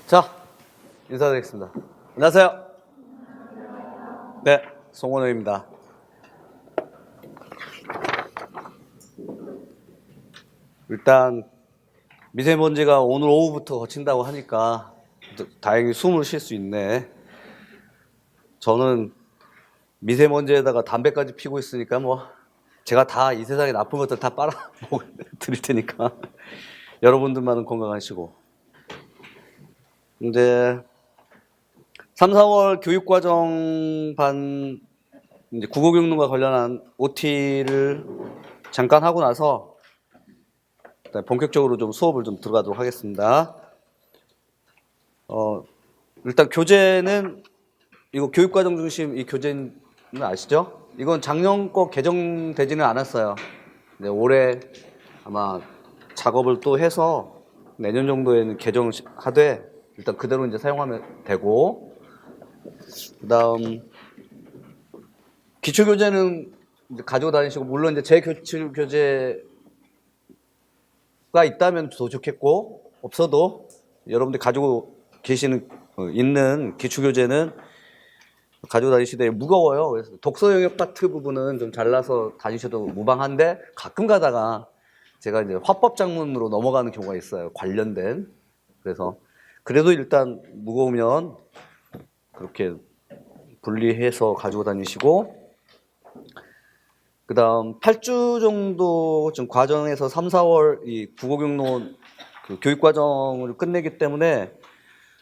자, 인사드리겠습니다. 안녕하세요. 네, 송원호입니다. 일단 미세먼지가 오늘 오후부터 거친다고 하니까 다행히 숨을 쉴 수 있네. 저는 미세먼지에다가 담배까지 피고 있으니까 뭐 제가 다 이 세상에 나쁜 것들 다 빨아 드릴 테니까 여러분들만은 건강하시고. 이제 3, 4월 교육과정 반 이제 국어교육론과 관련한 OT를 잠깐 하고 나서 본격적으로 좀 수업을 좀 들어가도록 하겠습니다. 일단 교재는 이거 교육과정 중심 이 교재는 아시죠? 이건 작년 거 개정되지는 않았어요. 네, 올해 아마 작업을 또 해서 내년 정도에는 개정하되 일단 그대로 이제 사용하면 되고, 그다음 기출교재는 이제 가지고 다니시고, 물론 이제 제 기출교재가 있다면 더 좋겠고, 없어도 여러분들 가지고 계시는 있는 기출교재는 가지고 다니시되 무거워요. 그래서 독서 영역 파트 부분은 좀 잘라서 다니셔도 무방한데, 가끔 가다가 제가 이제 화법 작문으로 넘어가는 경우가 있어요. 관련된. 그래서 그래도 일단 무거우면 그렇게 분리해서 가지고 다니시고, 그 다음 8주 정도 좀 과정에서 3, 4월 이 국어교육론 그 교육과정을 끝내기 때문에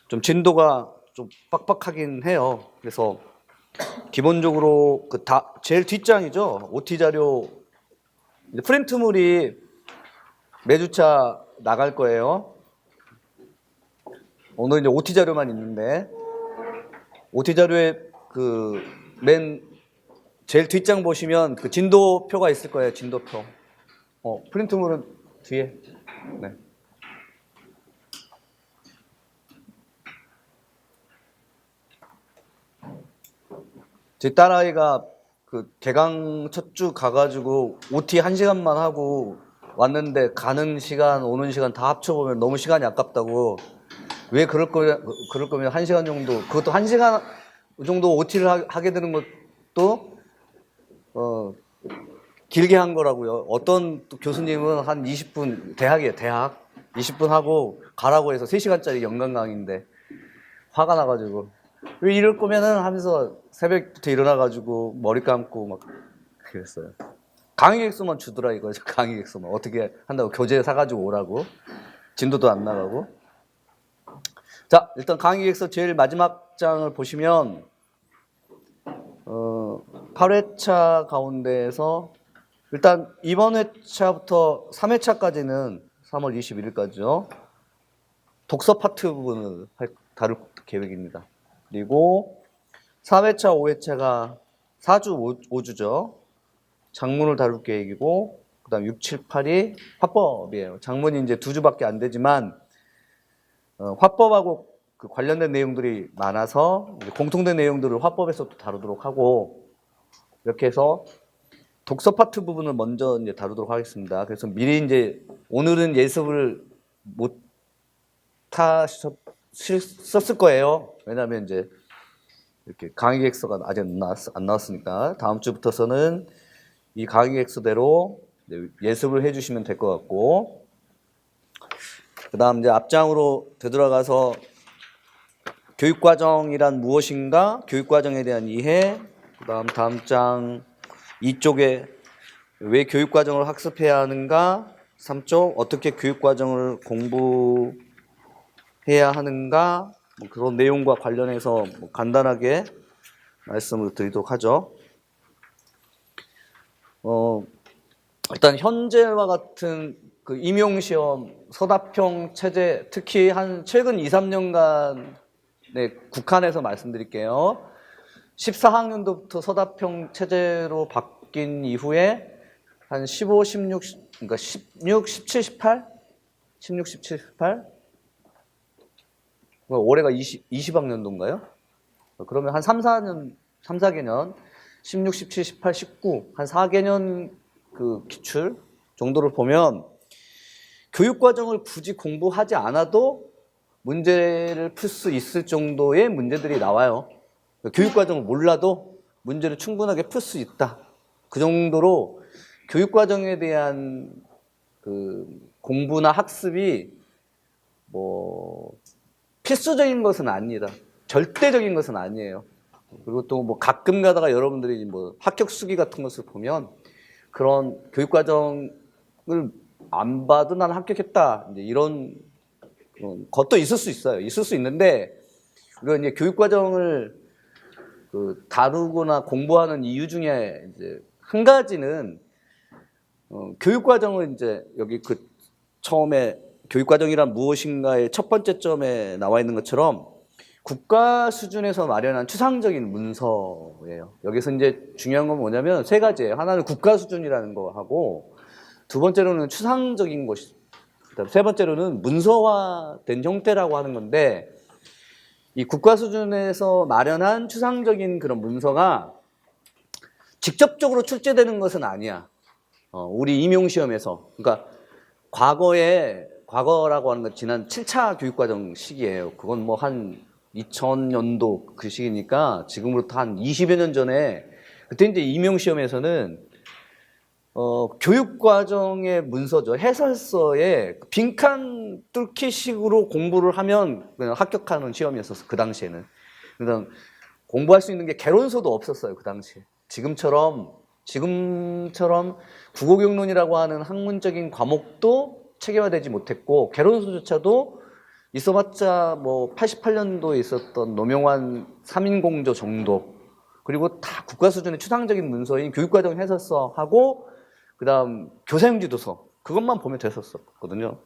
좀 진도가 좀 빡빡하긴 해요. 그래서 기본적으로 그 제일 뒷장이죠. OT 자료 프린트물이 매주차 나갈 거예요. 오늘 이제 OT 자료만 있는데, OT 자료에 그 맨 제일 뒷장 보시면 그 진도표가 있을 거예요. 진도표. 프린트물은 뒤에. 네. 제 딸아이가 그 개강 첫 주 가가지고 OT 1시간만 하고 왔는데, 가는 시간, 오는 시간 다 합쳐보면 너무 시간이 아깝다고. 왜 그럴 거면 1시간 정도, 그것도 1시간 정도 OT를 하게 되는 것도 길게 한 거라고요. 어떤 교수님은 한 20분, 대학이에요, 대학. 20분 하고 가라고 해서 3시간짜리 연강 강의인데 화가 나가지고, 왜 이럴 거면은 하면서 새벽부터 일어나가지고 머리 감고 막 그랬어요. 강의객수만 주더라 이거죠. 강의객수만 어떻게 한다고, 교재 사가지고 오라고, 진도도 안 나가고. 자, 일단 강의객서 제일 마지막 장을 보시면 8회차 가운데에서 일단 이번 회차부터 3회차까지는 3월 21일까지요. 독서 파트 부분을 다룰 계획입니다. 그리고 4회차, 5회차가 4주, 5주죠. 장문을 다룰 계획이고, 그 다음 6, 7, 8이 화법이에요. 장문이 이제 2주밖에 안 되지만, 화법하고 그 관련된 내용들이 많아서 공통된 내용들을 화법에서 또 다루도록 하고, 이렇게 해서 독서 파트 부분을 먼저 이제 다루도록 하겠습니다. 그래서 미리 이제 오늘은 예습을 못 하셨을 거예요. 왜냐하면 이제 이렇게 강의 객서가 아직 안 나왔으니까 다음 주부터서는 이 강의 객서대로 예습을 해주시면 될 것 같고, 그 다음 이제 앞장으로 되돌아가서 교육과정이란 무엇인가, 교육과정에 대한 이해, 그 다음 장 2쪽에 왜 교육과정을 학습해야 하는가, 3쪽 어떻게 교육과정을 공부해야 하는가, 뭐 그런 내용과 관련해서 뭐 간단하게 말씀을 드리도록 하죠. 일단 현재와 같은 그 임용시험 서답형 체제, 특히 한 최근 2, 3년간에 국한해서 말씀드릴게요. 14학년도부터 서답형 체제로 바뀐 이후에 한 15, 16, 그러니까 16, 17, 18? 16, 17, 18? 올해가 20학년도인가요? 그러면 한 3, 4개년, 16, 17, 18, 19, 한 4개년 그 기출 정도를 보면 교육과정을 굳이 공부하지 않아도 문제를 풀 수 있을 정도의 문제들이 나와요. 교육과정을 몰라도 문제를 충분하게 풀 수 있다. 그 정도로 교육과정에 대한 그 공부나 학습이 뭐 필수적인 것은 아니다. 절대적인 것은 아니에요. 그리고 또 뭐 가끔 가다가 여러분들이 뭐 합격 수기 같은 것을 보면 그런 교육과정을 안 봐도 난 합격했다. 이제 이런 것도 있을 수 있어요. 있을 수 있는데 우리가 이제 교육과정을 그 다루거나 공부하는 이유 중에 이제 한 가지는 교육과정을 이제 여기 그 처음에 교육과정이란 무엇인가의 첫 번째 점에 나와 있는 것처럼 국가 수준에서 마련한 추상적인 문서예요. 여기서 이제 중요한 건 뭐냐면 세 가지예요. 하나는 국가 수준이라는 거 하고, 두 번째로는 추상적인 것이, 그다음 세 번째로는 문서화된 형태라고 하는 건데, 이 국가 수준에서 마련한 추상적인 그런 문서가 직접적으로 출제되는 것은 아니야. 우리 임용시험에서. 그러니까 과거라고 하는 건 지난 7차 교육과정 시기예요. 그건 뭐 한 2000년도 그 시기니까 지금으로부터 한 20여 년 전에, 그때 이제 임용시험에서는 교육과정의 문서죠. 해설서에 빈칸 뚫기식으로 공부를 하면 그냥 합격하는 시험이었었어. 그 당시에는. 그래서 공부할 수 있는 게 개론서도 없었어요. 그 당시에. 지금처럼 국어교육론이라고 하는 학문적인 과목도 체계화되지 못했고, 개론서조차도 있어봤자 뭐 88년도에 있었던 노명환 3인공조 정도, 그리고 다 국가 수준의 추상적인 문서인 교육과정 해설서하고 그다음 교사용지도서, 그것만 보면 됐었거든요.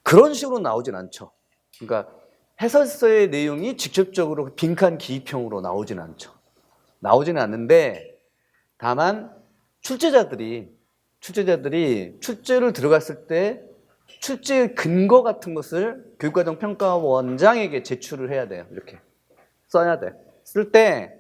그런 식으로 나오진 않죠. 그러니까 해설서의 내용이 직접적으로 빈칸 기입형으로 나오진 않죠. 나오지는 않는데, 다만 출제자들이 출제를 들어갔을 때 출제의 근거 같은 것을 교육과정 평가원장에게 제출을 해야 돼요. 이렇게 써야 돼. 쓸 때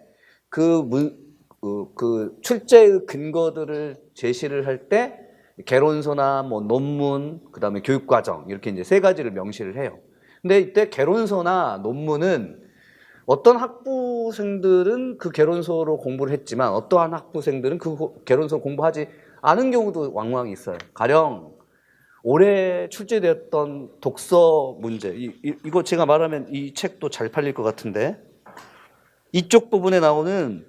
그 출제의 근거들을 제시를 할 때 개론서나 뭐 논문, 그다음에 교육과정, 이렇게 이제 세 가지를 명시를 해요. 근데 이때 개론서나 논문은 어떤 학부생들은 그 개론서로 공부를 했지만 어떠한 학부생들은 그 개론서 공부하지 않은 경우도 왕왕 있어요. 가령 올해 출제되었던 독서 문제, 이거 제가 말하면 이 책도 잘 팔릴 것 같은데, 이쪽 부분에 나오는,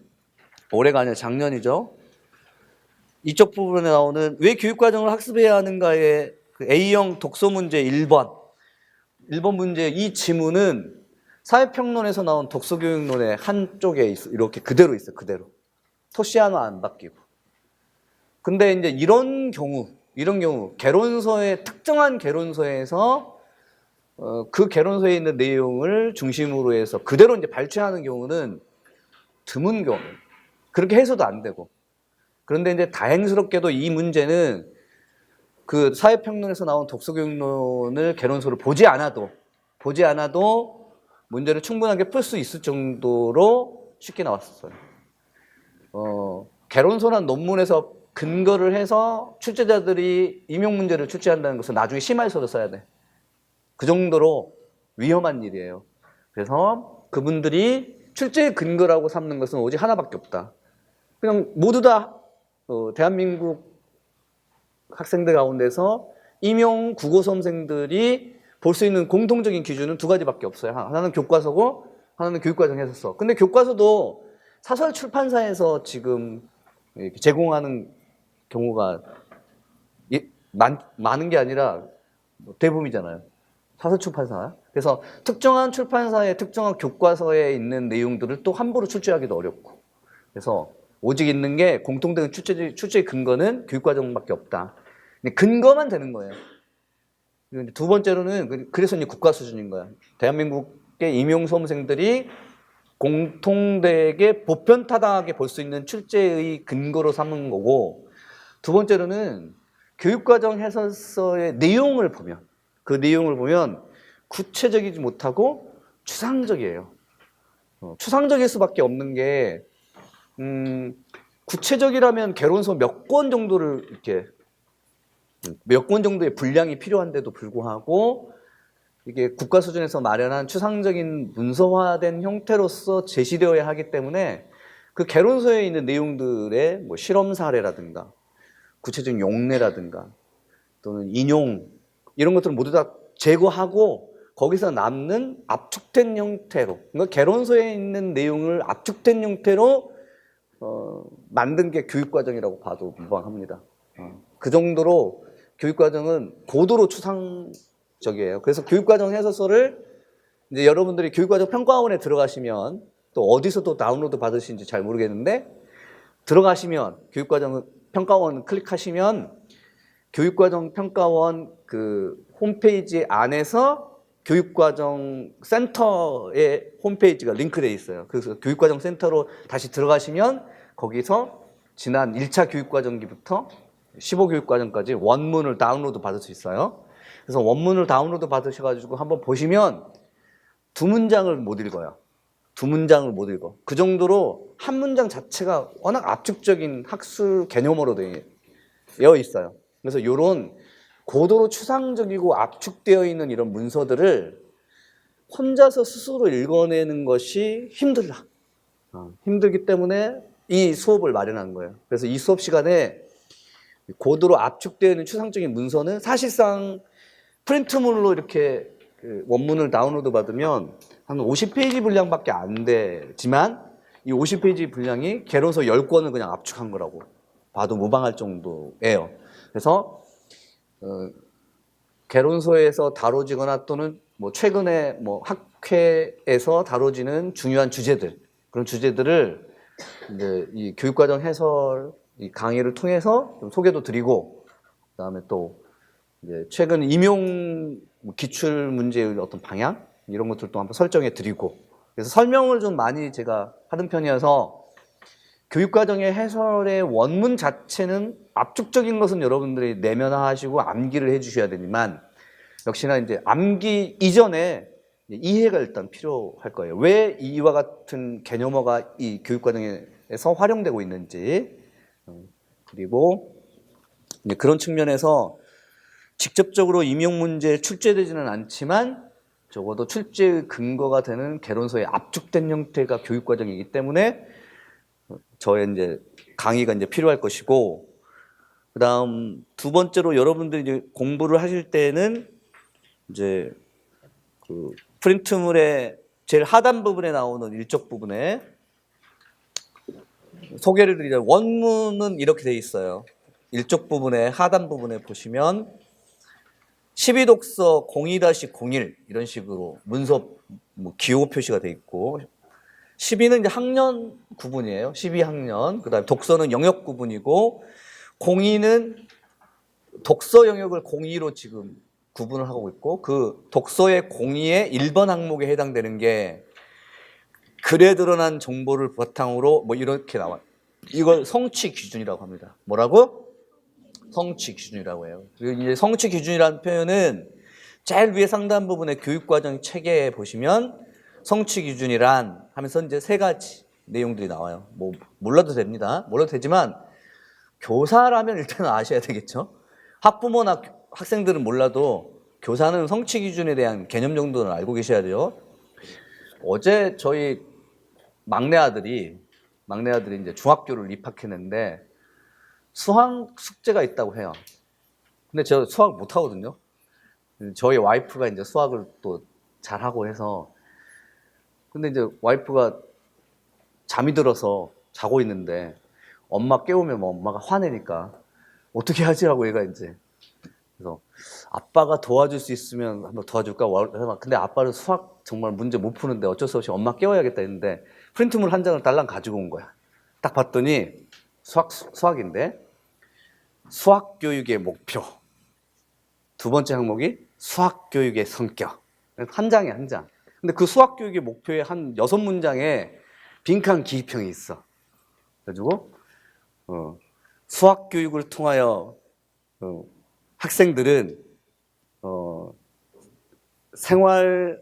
올해가 아니라 작년이죠. 이쪽 부분에 나오는 왜 교육과정을 학습해야 하는가의 그 A형 독서 문제 1번 문제, 이 지문은 사회평론에서 나온 독서교육론의 한쪽에 이렇게 그대로 있어요. 그대로. 토시 하나 안 바뀌고. 근데 이제 이런 경우 특정한 개론서에서 그 개론서에 있는 내용을 중심으로 해서 그대로 이제 발췌하는 경우는 드문 경우. 그렇게 해서도 안 되고. 그런데 이제 다행스럽게도 이 문제는 그 사회평론에서 나온 독서교육론을 개론서로 보지 않아도 문제를 충분하게 풀 수 있을 정도로 쉽게 나왔었어요. 개론서나 논문에서 근거를 해서 출제자들이 임용 문제를 출제한다는 것은 나중에 심화해서도 써야 돼. 그 정도로 위험한 일이에요. 그래서 그분들이 출제의 근거라고 삼는 것은 오직 하나밖에 없다. 그냥 모두 다 대한민국 학생들 가운데서 임용 국어수험생들이 볼 수 있는 공통적인 기준은 두 가지밖에 없어요. 하나는 교과서고 하나는 교육과정 해설서. 근데 교과서도 사설 출판사에서 지금 제공하는 경우가 많은 게 아니라 대부분이잖아요. 사설 출판사. 그래서 특정한 출판사의 특정한 교과서에 있는 내용들을 또 함부로 출제하기도 어렵고. 그래서 오직 있는 게 공통된 출제 근거는 교육과정밖에 없다. 근거만 되는 거예요. 두 번째로는 그래서 이제 국가 수준인 거야. 대한민국의 임용수험생들이 공통되게 보편타당하게 볼 수 있는 출제의 근거로 삼는 거고, 두 번째로는 교육과정 해설서의 내용을 보면 구체적이지 못하고 추상적이에요. 추상적일 수밖에 없는 게 구체적이라면 개론서 몇 권 정도를 이렇게 몇 권 정도의 분량이 필요한데도 불구하고 이게 국가 수준에서 마련한 추상적인 문서화된 형태로서 제시되어야 하기 때문에 그 개론서에 있는 내용들의 뭐 실험 사례라든가 구체적인 용례라든가 또는 인용 이런 것들을 모두 다 제거하고 거기서 남는 압축된 형태로, 그러니까 개론서에 있는 내용을 압축된 형태로 만든 게 교육과정이라고 봐도 무방합니다. 그 정도로 교육과정은 고도로 추상적이에요. 그래서 교육과정 해설서를 이제 여러분들이 교육과정 평가원에 들어가시면 또 어디서도 다운로드 받으시는지 잘 모르겠는데 들어가시면 교육과정 평가원 클릭하시면 교육과정 평가원 그 홈페이지 안에서 교육과정 센터의 홈페이지가 링크되어 있어요. 그래서 교육과정 센터로 다시 들어가시면 거기서 지난 1차 교육과정기부터 15교육과정까지 원문을 다운로드 받을 수 있어요. 그래서 원문을 다운로드 받으셔가지고 한번 보시면 두 문장을 못 읽어요. 두 문장을 못 읽어. 그 정도로 한 문장 자체가 워낙 압축적인 학술 개념으로 되어 있어요. 그래서 이런 고도로 추상적이고 압축되어 있는 이런 문서들을 혼자서 스스로 읽어내는 것이 힘들다. 힘들기 때문에 이 수업을 마련한 거예요. 그래서 이 수업 시간에 고도로 압축되어 있는 추상적인 문서는 사실상 프린트물로 이렇게 그 원문을 다운로드 받으면 한 50페이지 분량밖에 안 되지만 이 50페이지 분량이 개론서 10권을 그냥 압축한 거라고 봐도 무방할 정도예요. 그래서 개론서에서 다뤄지거나 또는 뭐 최근에 뭐 학회에서 다뤄지는 중요한 주제들, 그런 주제들을 이제 이 교육과정 해설 이 강의를 통해서 좀 소개도 드리고, 그다음에 또 이제 최근 임용 기출 문제의 어떤 방향 이런 것들도 한번 설정해 드리고, 그래서 설명을 좀 많이 제가 하는 편이어서 교육과정의 해설의 원문 자체는 압축적인 것은 여러분들이 내면화하시고 암기를 해주셔야 되지만 역시나 이제 암기 이전에 이해가 일단 필요할 거예요. 왜 이와 같은 개념어가 이 교육과정에서 활용되고 있는지, 그리고 그런 측면에서 직접적으로 임용 문제에 출제되지는 않지만 적어도 출제의 근거가 되는 개론서의 압축된 형태가 교육과정이기 때문에 저의 이제 강의가 이제 필요할 것이고, 그다음 두 번째로 여러분들이 이제 공부를 하실 때는 이제 그 프린트물의 제일 하단 부분에 나오는 일적 부분에 소개를 드리자면 원문은 이렇게 돼 있어요. 일적 부분에 하단 부분에 보시면 12독서 02-01 이런 식으로 문서 뭐 기호 표시가 돼 있고, 12는 이제 학년 구분이에요. 12학년. 그다음에 독서는 영역 구분이고, 02는 독서 영역을 02로 지금 구분을 하고 있고, 그 독서의 02의 1번 항목에 해당되는 게 글에 드러난 정보를 바탕으로 뭐 이렇게 나와요. 이걸 성취 기준이라고 합니다. 뭐라고? 성취 기준이라고 해요. 그리고 이제 성취 기준이라는 표현은 제일 위에 상단 부분에 교육과정 체계에 보시면 성취 기준이란 하면서 이제 세 가지 내용들이 나와요. 뭐 몰라도 됩니다. 몰라도 되지만 교사라면 일단은 아셔야 되겠죠. 학부모나 학생들은 몰라도 교사는 성취 기준에 대한 개념 정도는 알고 계셔야 돼요. 어제 저희 막내 아들이 이제 중학교를 입학했는데 수학 숙제가 있다고 해요. 근데 저 수학 못 하거든요. 저희 와이프가 이제 수학을 또 잘하고 해서, 근데 이제 와이프가 잠이 들어서 자고 있는데 엄마 깨우면 뭐 엄마가 화내니까 어떻게 하지 하고 얘가 이제, 그래서 아빠가 도와줄 수 있으면 한번 도와줄까? 근데 아빠는 수학 정말 문제 못 푸는데 어쩔 수 없이 엄마 깨워야겠다 했는데 프린트물 한 장을 딸랑 가지고 온 거야. 딱 봤더니 수학인데 수학 교육의 목표, 두 번째 항목이 수학 교육의 성격. 한 장에 한 장. 근데 그 수학 교육의 목표에 한 6문장에 빈칸 기입형이 있어. 그래가지고 수학 교육을 통하여 학생들은 생활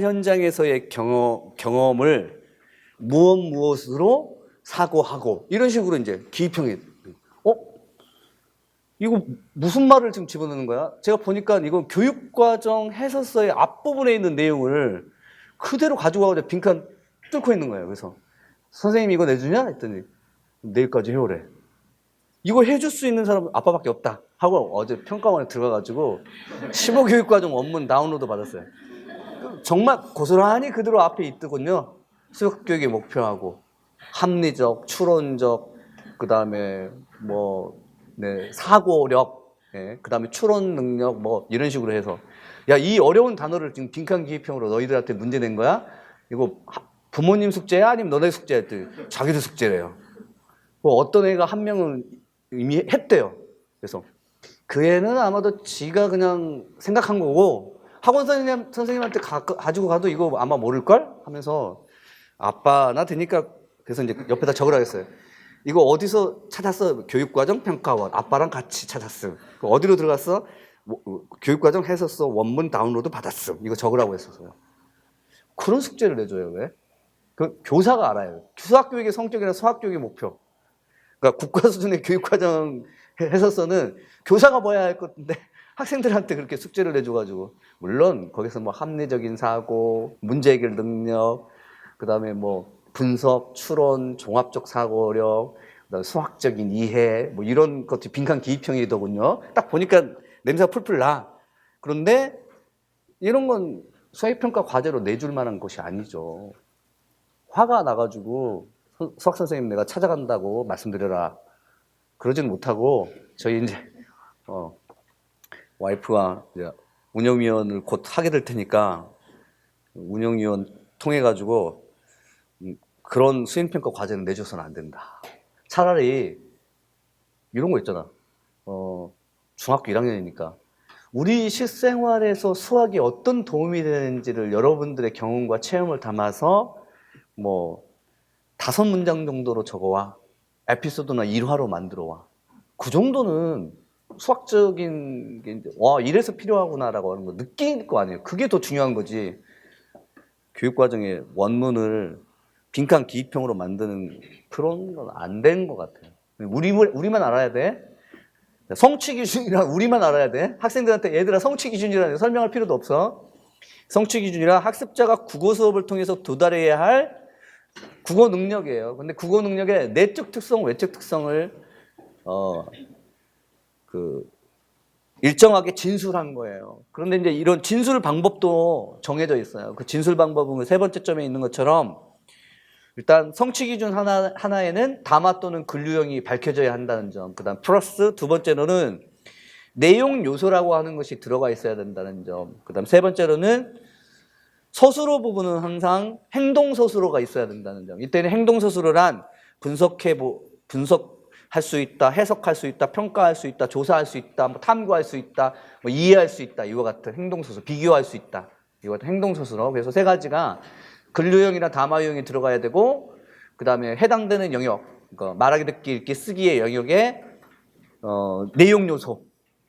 현장에서의 경험을 무엇으로 사고하고, 이런 식으로 이제 기입형이, 이거 무슨 말을 지금 집어넣는 거야? 제가 보니까 이건 교육과정 해설서의 앞부분에 있는 내용을 그대로 가지고 와서 빈칸 뚫고 있는 거예요. 그래서 선생님이 이거 내주냐? 했더니 내일까지 해오래. 이거 해줄 수 있는 사람은 아빠밖에 없다 하고 어제 평가원에 들어가가지고 15교육과정 원문 다운로드 받았어요. 정말 고스란히 그대로 앞에 있더군요. 수학교육의 목표하고 합리적, 추론적, 그 다음에 사고력, 그 다음에 추론 능력, 이런 식으로 해서. 야, 이 어려운 단어를 지금 빈칸 기입형으로 너희들한테 문제 낸 거야? 이거 부모님 숙제야? 아니면 너네 숙제야? 했더니 자기들 숙제래요. 어떤 애가 한 명은 이미 했대요. 그래서 그 애는 아마도 지가 그냥 생각한 거고, 학원 선생님한테 가지고 가도 이거 아마 모를걸? 하면서 아빠 나 되니까 그래서 이제 옆에다 적으라 했어요. 이거 어디서 찾았어? 교육과정 평가원. 아빠랑 같이 찾았음. 어디로 들어갔어? 교육과정 해설서 원문 다운로드 받았음. 이거 적으라고 했었어요. 그런 숙제를 내줘요. 왜? 그 교사가 알아요. 수학교육의 성격이나 수학교육의 목표. 그러니까 국가 수준의 교육과정 해설서는 교사가 봐야 할 건데 학생들한테 그렇게 숙제를 내줘가지고, 물론 거기서 합리적인 사고, 문제 해결 능력, 그 다음에 분석, 추론, 종합적 사고력, 그다음에 수학적인 이해, 이런 것들이 빈칸 기입형이더군요. 딱 보니까 냄새가 풀풀 나. 그런데 이런 건 수학평가 과제로 내줄 만한 것이 아니죠. 화가 나가지고 수학 선생님 내가 찾아간다고 말씀드려라. 그러지는 못하고 저희 이제 와이프가 이제 운영위원을 곧 하게 될 테니까 운영위원 통해 가지고 그런 수행평가 과제는 내줘서는 안 된다. 차라리 이런 거 있잖아. 중학교 1학년이니까 우리 실생활에서 수학이 어떤 도움이 되는지를 여러분들의 경험과 체험을 담아서 5문장 정도로 적어와. 에피소드나 일화로 만들어와. 그 정도는 수학적인 게 이래서 필요하구나라고 하는 거 느낄 거 아니에요. 그게 더 중요한 거지. 교육과정의 원문을 빈칸 기입형으로 만드는 그런 건 안 된 것 같아요. 우리만 알아야 돼. 성취 기준이라 우리만 알아야 돼. 학생들한테 얘들아 성취 기준이라는 설명할 필요도 없어. 성취 기준이라 학습자가 국어 수업을 통해서 도달해야 할 국어 능력이에요. 근데 국어 능력의 내적 특성, 외적 특성을 일정하게 진술한 거예요. 그런데 이제 이런 진술 방법도 정해져 있어요. 그 진술 방법은 세 번째 점에 있는 것처럼 일단 성취 기준 하나에는 담화 또는 근류형이 밝혀져야 한다는 점. 그다음 플러스 두 번째로는 내용 요소라고 하는 것이 들어가 있어야 된다는 점. 그다음 세 번째로는 서술어 부분은 항상 행동 서술어가 있어야 된다는 점. 이때는 행동 서술어란 분석할 수 있다, 해석할 수 있다, 평가할 수 있다, 조사할 수 있다, 탐구할 수 있다, 이해할 수 있다. 이와 같은 행동 서술어, 비교할 수 있다. 이와 같은 행동 서술어. 그래서 세 가지가 근류형이나 담화 유형이 들어가야 되고, 그 다음에 해당되는 영역, 그러니까 말하기, 듣기, 읽기, 쓰기의 영역에 내용 요소,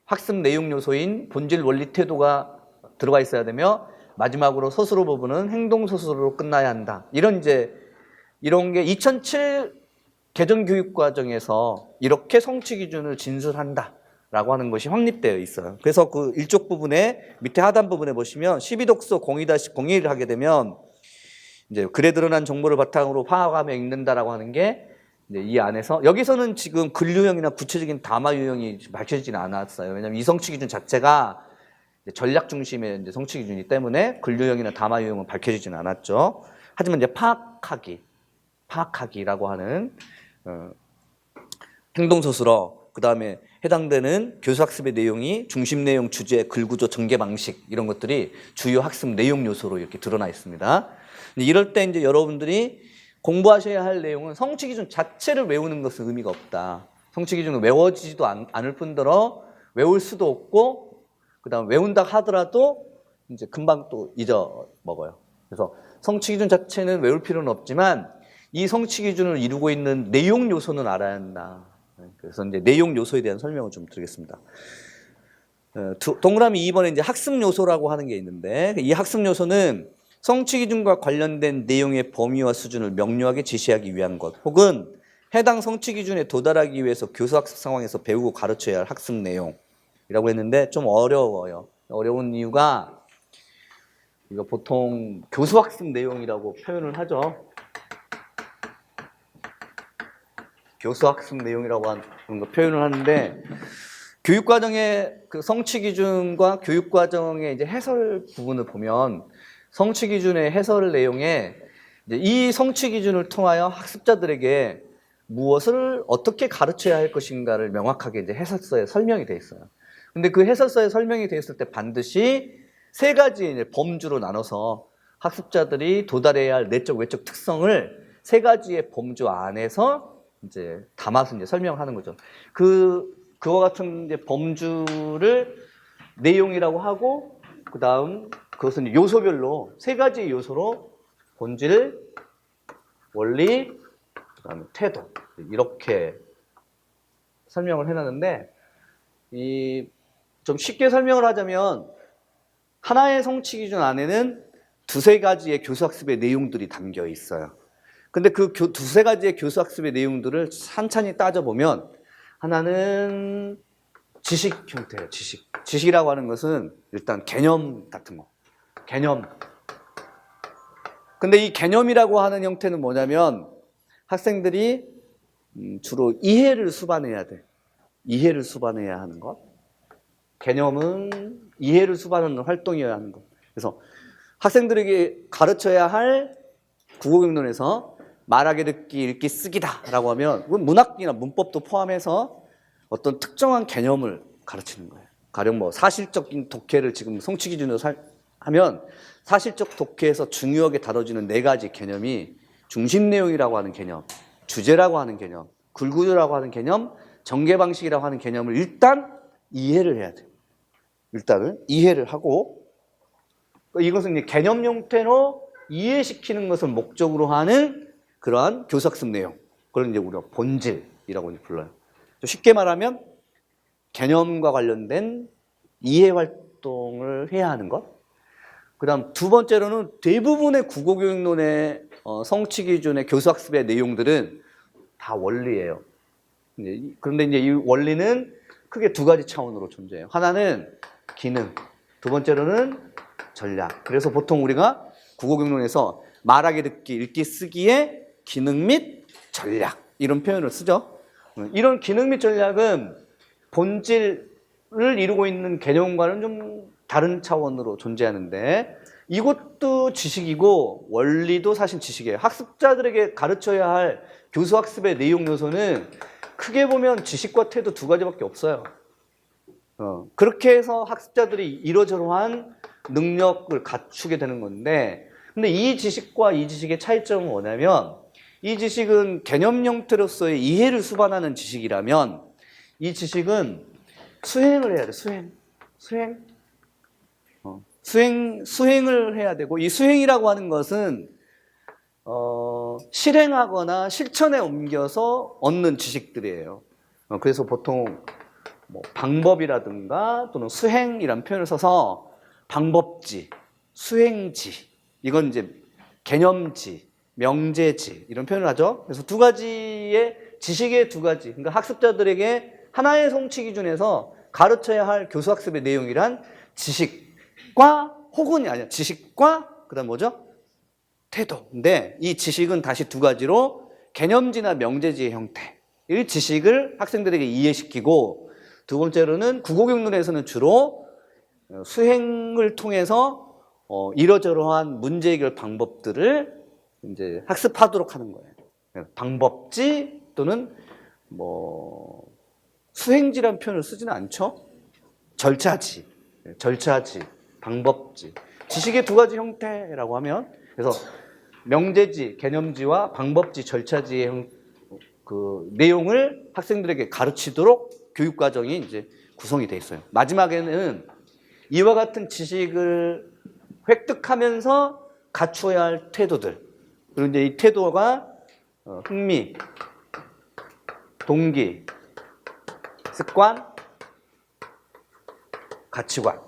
학습 내용 요소인 본질, 원리, 태도가 들어가 있어야 되며, 마지막으로 서술어 부분은 행동 서술어로 끝나야 한다. 이런 게 2007 개정 교육 과정에서 이렇게 성취 기준을 진술한다라고 하는 것이 확립되어 있어요. 그래서 그 일쪽 부분에 밑에 하단 부분에 보시면 12독서 02-01을 하게 되면 이제 글에 드러난 정보를 바탕으로 파악하며 읽는다라고 하는 게 이제 이 안에서, 여기서는 지금 근류형이나 구체적인 담화 유형이 밝혀지지는 않았어요. 왜냐하면 이 성취 기준 자체가 전략 중심의 이제 성취 기준이기 때문에 근류형이나 담화 유형은 밝혀지지는 않았죠. 하지만 이제 파악하기라고 하는 행동 서술어, 그 다음에 해당되는 교수 학습의 내용이 중심 내용, 주제, 글 구조, 전개 방식 이런 것들이 주요 학습 내용 요소로 이렇게 드러나 있습니다. 이럴 때 이제 여러분들이 공부하셔야 할 내용은 성취 기준 자체를 외우는 것은 의미가 없다. 성취 기준은 외워지지도 않을 뿐더러 외울 수도 없고, 그다음 외운다 하더라도 이제 금방 또 잊어먹어요. 그래서 성취 기준 자체는 외울 필요는 없지만 이 성취 기준을 이루고 있는 내용 요소는 알아야 한다. 그래서 이제 내용 요소에 대한 설명을 좀 드리겠습니다. 동그라미 2번에 이제 학습 요소라고 하는 게 있는데, 이 학습 요소는 성취 기준과 관련된 내용의 범위와 수준을 명료하게 제시하기 위한 것, 혹은 해당 성취 기준에 도달하기 위해서 교수학습 상황에서 배우고 가르쳐야 할 학습 내용이라고 했는데 좀 어려워요. 어려운 이유가 이거 보통 교수학습 내용이라고 표현을 하죠. 교수학습 내용이라고 하는 거 표현을 하는데 교육과정의 그 성취 기준과 교육과정의 이제 해설 부분을 보면 성취 기준의 해설 내용에 이제 이 성취 기준을 통하여 학습자들에게 무엇을 어떻게 가르쳐야 할 것인가를 명확하게 이제 해설서에 설명이 돼 있어요. 근데 그 해설서에 설명이 돼 있을 때 반드시 세 가지의 이제 범주로 나눠서 학습자들이 도달해야 할 내적 외적 특성을 세 가지의 범주 안에서 이제 담아서 이제 설명하는 거죠. 그와 같은 이제 범주를 내용이라고 하고 그다음 그것은 요소별로 세 가지 요소로 본질, 원리, 그다음에 태도 이렇게 설명을 해놨는데 좀 쉽게 설명을 하자면 하나의 성취 기준 안에는 두세 가지의 교수학습의 내용들이 담겨 있어요. 근데 그 두세 가지의 교수학습의 내용들을 찬찬히 따져보면 하나는 지식 형태예요. 지식이라고 하는 것은 일단 개념 같은 거. 개념. 근데 이 개념이라고 하는 형태는 뭐냐면 학생들이 주로 이해를 수반해야 돼. 이해를 수반해야 하는 것. 개념은 이해를 수반하는 활동이어야 하는 것. 그래서 학생들에게 가르쳐야 할 국어경론에서 말하기, 듣기, 읽기, 쓰기다라고 하면 문학이나 문법도 포함해서 어떤 특정한 개념을 가르치는 거예요. 가령 뭐 사실적인 독해를 지금 성취 기준으로 하면 사실적 독해에서 중요하게 다뤄지는 네 가지 개념이 중심 내용이라고 하는 개념, 주제라고 하는 개념, 글구조라고 하는 개념, 전개 방식이라고 하는 개념을 일단 이해를 해야 돼요. 일단은 이해를 하고 이것은 이제 개념 형태로 이해시키는 것을 목적으로 하는 그러한 교수학습 내용. 그걸 이제 우리가 본질이라고 불러요. 쉽게 말하면 개념과 관련된 이해 활동을 해야 하는 것. 그다음 두 번째로는 대부분의 국어교육론의 성취 기준의 교수학습의 내용들은 다 원리예요. 그런데 이제 이 원리는 크게 두 가지 차원으로 존재해요. 하나는 기능, 두 번째로는 전략. 그래서 보통 우리가 국어교육론에서 말하기, 듣기, 읽기, 쓰기의 기능 및 전략 이런 표현을 쓰죠. 이런 기능 및 전략은 본질을 이루고 있는 개념과는 좀 다른 차원으로 존재하는데 이것도 지식이고 원리도 사실 지식이에요. 학습자들에게 가르쳐야 할 교수학습의 내용 요소는 크게 보면 지식과 태도 두 가지밖에 없어요. 그렇게 해서 학습자들이 이러저러한 능력을 갖추게 되는 건데 근데 이 지식과 이 지식의 차이점은 뭐냐면 이 지식은 개념 형태로서의 이해를 수반하는 지식이라면 이 지식은 수행을 해야 돼. 수행을 해야 되고 이 수행이라고 하는 것은 실행하거나 실천에 옮겨서 얻는 지식들이에요. 그래서 보통 뭐 방법이라든가 또는 수행이라는 표현을 써서 방법지, 수행지 이건 이제 개념지, 명제지 이런 표현을 하죠. 그래서 두 가지의 지식의 두 가지. 그러니까 학습자들에게 하나의 성취 기준에서 가르쳐야 할 교수학습의 내용이란 지식과 혹은 아니야. 지식과 그다음 뭐죠? 태도인데 이 지식은 다시 두 가지로 개념지나 명제지의 형태. 이 지식을 학생들에게 이해시키고 두 번째로는 국어교육론에서는 주로 수행을 통해서 이러저러한 문제 해결 방법들을 이제 학습하도록 하는 거예요. 방법지 또는 뭐 수행지라는 표현을 쓰지는 않죠. 절차지, 방법지. 지식의 두 가지 형태라고 하면 그래서 명제지, 개념지와 방법지, 절차지의 그 내용을 학생들에게 가르치도록 교육 과정이 이제 구성이 돼 있어요. 마지막에는 이와 같은 지식을 획득하면서 갖추어야 할 태도들. 그리고 이제 이 태도가 흥미, 동기, 습관, 가치관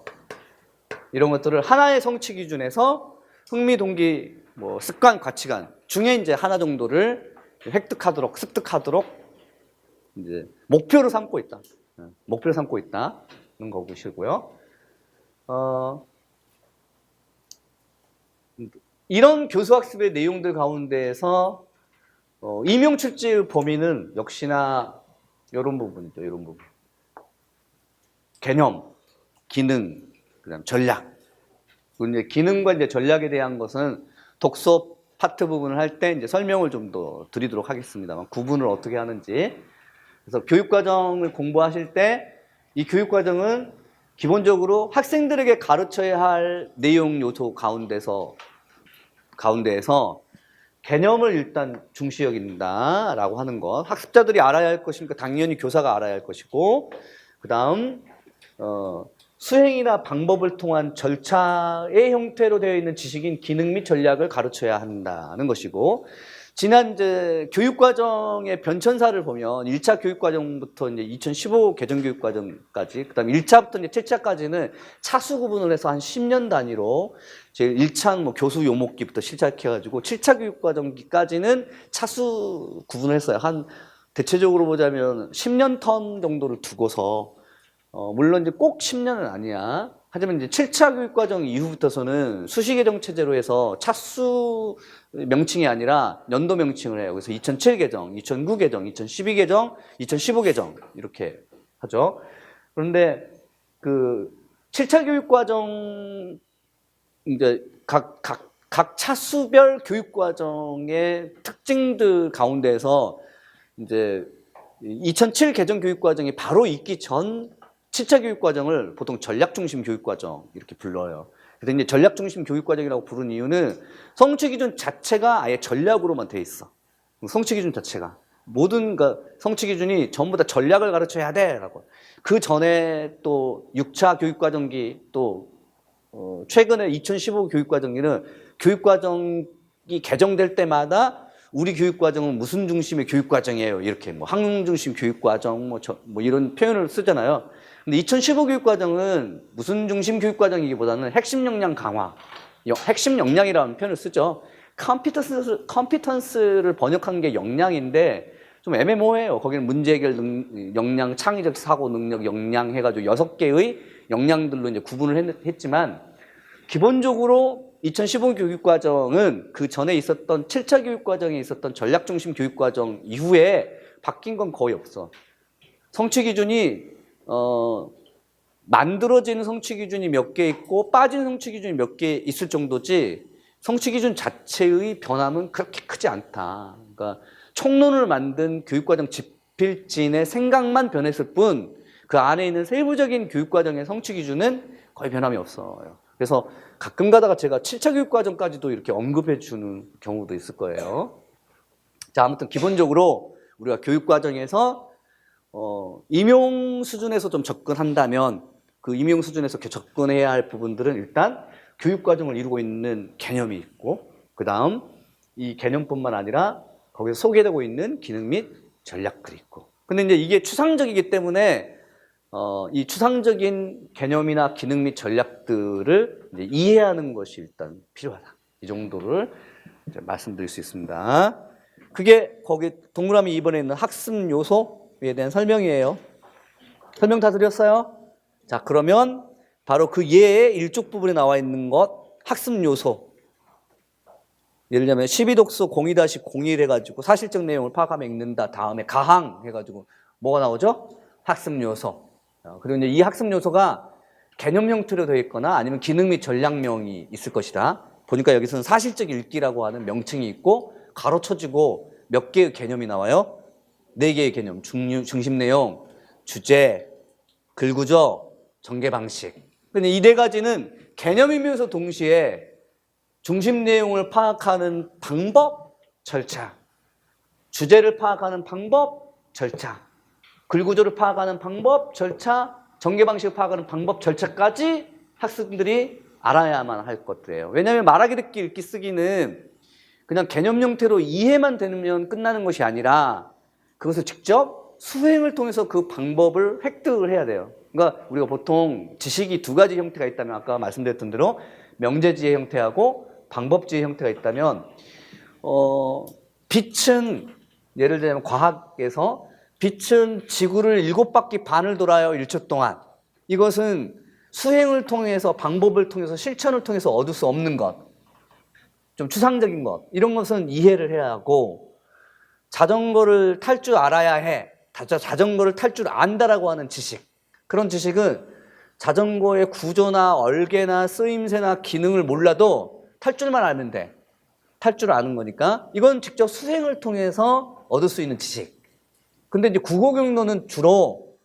이런 것들을 하나의 성취 기준에서 흥미, 동기, 뭐 습관, 가치관 중에 이제 하나 정도를 획득하도록, 습득하도록 이제 목표로 삼고 있다. 목표로 삼고 있다는 거 보시고요. 이런 교수학습의 내용들 가운데에서 임용 출제의 범위는 역시나 이런 부분이죠. 이런 부분. 개념, 기능, 그다음 전략. 이제 기능과 이제 전략에 대한 것은 독서 파트 부분을 할 때 이제 설명을 좀 더 드리도록 하겠습니다만 구분을 어떻게 하는지. 그래서 교육과정을 공부하실 때 이 교육과정은 기본적으로 학생들에게 가르쳐야 할 내용 요소 가운데에서 개념을 일단 중시 여긴다라고 하는 것. 학습자들이 알아야 할 것이니까 당연히 교사가 알아야 할 것이고, 그 다음 수행이나 방법을 통한 절차의 형태로 되어 있는 지식인 기능 및 전략을 가르쳐야 한다는 것이고, 지난 이제 교육과정의 변천사를 보면 1차 교육과정부터 이제 2015 개정교육과정까지, 그 다음에 1차부터 이제 7차까지는 차수 구분을 해서 한 10년 단위로 제일 1차 뭐 교수 요목기부터 시작해가지고 7차 교육과정기까지는 차수 구분을 했어요. 한 대체적으로 보자면 10년 텀 정도를 두고서 물론 이제 꼭 10년은 아니야. 하지만 이제 7차 교육과정 이후부터서는 수시개정 체제로 해서 차수 명칭이 아니라 연도 명칭을 해요. 그래서 2007 개정, 2009 개정, 2012 개정, 2015 개정 이렇게 하죠. 그런데 그 7차 교육과정 이제 각 차수별 교육과정의 특징들 가운데서 이제 2007 개정 교육과정이 바로 있기 전 7차 교육과정을 보통 전략중심 교육과정 이렇게 불러요. 그래서 이제 전략중심 교육과정이라고 부른 이유는 성취기준 자체가 아예 전략으로만 돼 있어. 성취기준 자체가. 모든 성취기준이 전부 다 전략을 가르쳐야 돼라고. 그 전에 또 6차 교육과정기 또 최근에 2015 교육과정기는 교육과정이 개정될 때마다 우리 교육과정은 무슨 중심의 교육과정이에요. 이렇게 뭐 학능 중심 교육과정 뭐 이런 표현을 쓰잖아요. 근데 2015 교육과정은 무슨 중심 교육과정이기보다는 핵심 역량 강화, 핵심 역량이라는 표현을 쓰죠. 컴피턴스를 번역한 게 역량인데 좀 애매모호해요. 거기는 문제 해결 역량, 창의적 사고 능력 역량 해가지고 6개의 역량들로 이제 구분을 했지만 기본적으로 2015 교육과정은 그 전에 있었던 7차 교육과정에 있었던 전략중심 교육과정 이후에 바뀐 건 거의 없어. 성취 기준이 만들어지는 성취 기준이 몇 개 있고 빠진 성취 기준이 몇 개 있을 정도지 성취 기준 자체의 변함은 그렇게 크지 않다. 그러니까 총론을 만든 교육과정 집필진의 생각만 변했을 뿐 그 안에 있는 세부적인 교육과정의 성취 기준은 거의 변함이 없어요. 그래서 가끔 가다가 제가 7차 교육과정까지도 이렇게 언급해 주는 경우도 있을 거예요. 자, 아무튼 기본적으로 우리가 교육과정에서 임용 수준에서 좀 접근한다면 그 임용 수준에서 접근해야 할 부분들은 일단 교육과정을 이루고 있는 개념이 있고 그 다음 이 개념뿐만 아니라 거기서 소개되고 있는 기능 및 전략들이 있고 근데 이제 이게 추상적이기 때문에 이 추상적인 개념이나 기능 및 전략들을 이제 이해하는 것이 일단 필요하다. 이 정도를 이제 말씀드릴 수 있습니다. 그게 거기 동그라미 2번에 있는 학습 요소에 대한 설명이에요. 설명 다 드렸어요? 자, 그러면 바로 그 예의 일쪽 부분에 나와 있는 것 학습 요소. 예를 들면 12독서 02-01 해가지고 사실적 내용을 파악하며 읽는다. 다음에 가항 해가지고 뭐가 나오죠? 학습 요소. 그리고 이제 이 학습 요소가 개념 형태로 되어 있거나 아니면 기능 및 전략명이 있을 것이다. 보니까 여기서는 사실적 읽기라고 하는 명칭이 있고 가로쳐지고 몇 개의 개념이 나와요? 4개의 개념. 중심 내용, 주제, 글구조, 전개 방식. 근데 이 4가지는 개념이면서 동시에 중심 내용을 파악하는 방법, 절차, 주제를 파악하는 방법, 절차, 글구조를 파악하는 방법, 절차, 전개 방식을 파악하는 방법, 절차까지 학생들이 알아야만 할 것들이에요. 왜냐하면 말하기, 듣기, 읽기, 쓰기는 그냥 개념 형태로 이해만 되면 끝나는 것이 아니라 그것을 직접 수행을 통해서 그 방법을 획득을 해야 돼요. 그러니까 우리가 보통 지식이 2가지 형태가 있다면 아까 말씀드렸던 대로 명제지혜 형태하고 방법지혜 형태가 있다면 빛은 예를 들면 과학에서 빛은 지구를 7바퀴 반을 돌아요. 1초 동안. 이것은 수행을 통해서 방법을 통해서 실천을 통해서 얻을 수 없는 것. 좀 추상적인 것. 이런 것은 이해를 해야 하고 자전거를 탈 줄 알아야 해. 자전거를 탈 줄 안다라고 하는 지식. 그런 지식은 자전거의 구조나 얼개나 쓰임새나 기능을 몰라도 탈 줄만 알면 돼. 탈 줄 아는 거니까 이건 직접 수행을 통해서 얻을 수 있는 지식. 근데 이제 국어경로는 주로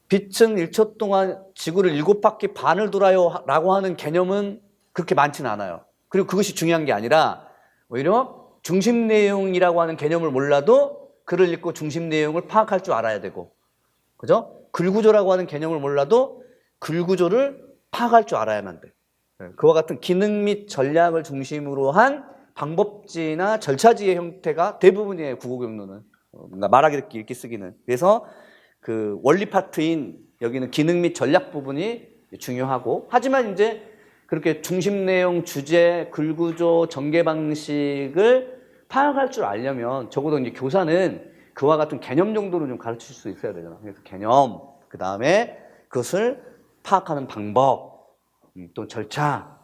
빛은 1초 동안 지구를 7바퀴 반을 돌아요 라고 하는 개념은 그렇게 많지는 않아요. 그리고 그것이 중요한 게 아니라 오히려 중심 내용이라고 하는 개념을 몰라도 글을 읽고 중심 내용을 파악할 줄 알아야 되고, 그죠? 글구조라고 하는 개념을 몰라도 글구조를 파악할 줄 알아야만 돼. 그와 같은 기능 및 전략을 중심으로 한 방법지나 절차지의 형태가 대부분이에요. 국어경로는. 말하기, 듣기, 읽기, 쓰기는. 그래서 그 원리 파트인 여기는 기능 및 전략 부분이 중요하고, 하지만 이제 그렇게 중심 내용, 주제, 글구조, 전개 방식을 파악할 줄 알려면 적어도 이제 교사는 그와 같은 개념 정도로 좀 가르칠 수 있어야 되잖아. 그래서 개념, 그 다음에 그것을 파악하는 방법, 또 절차,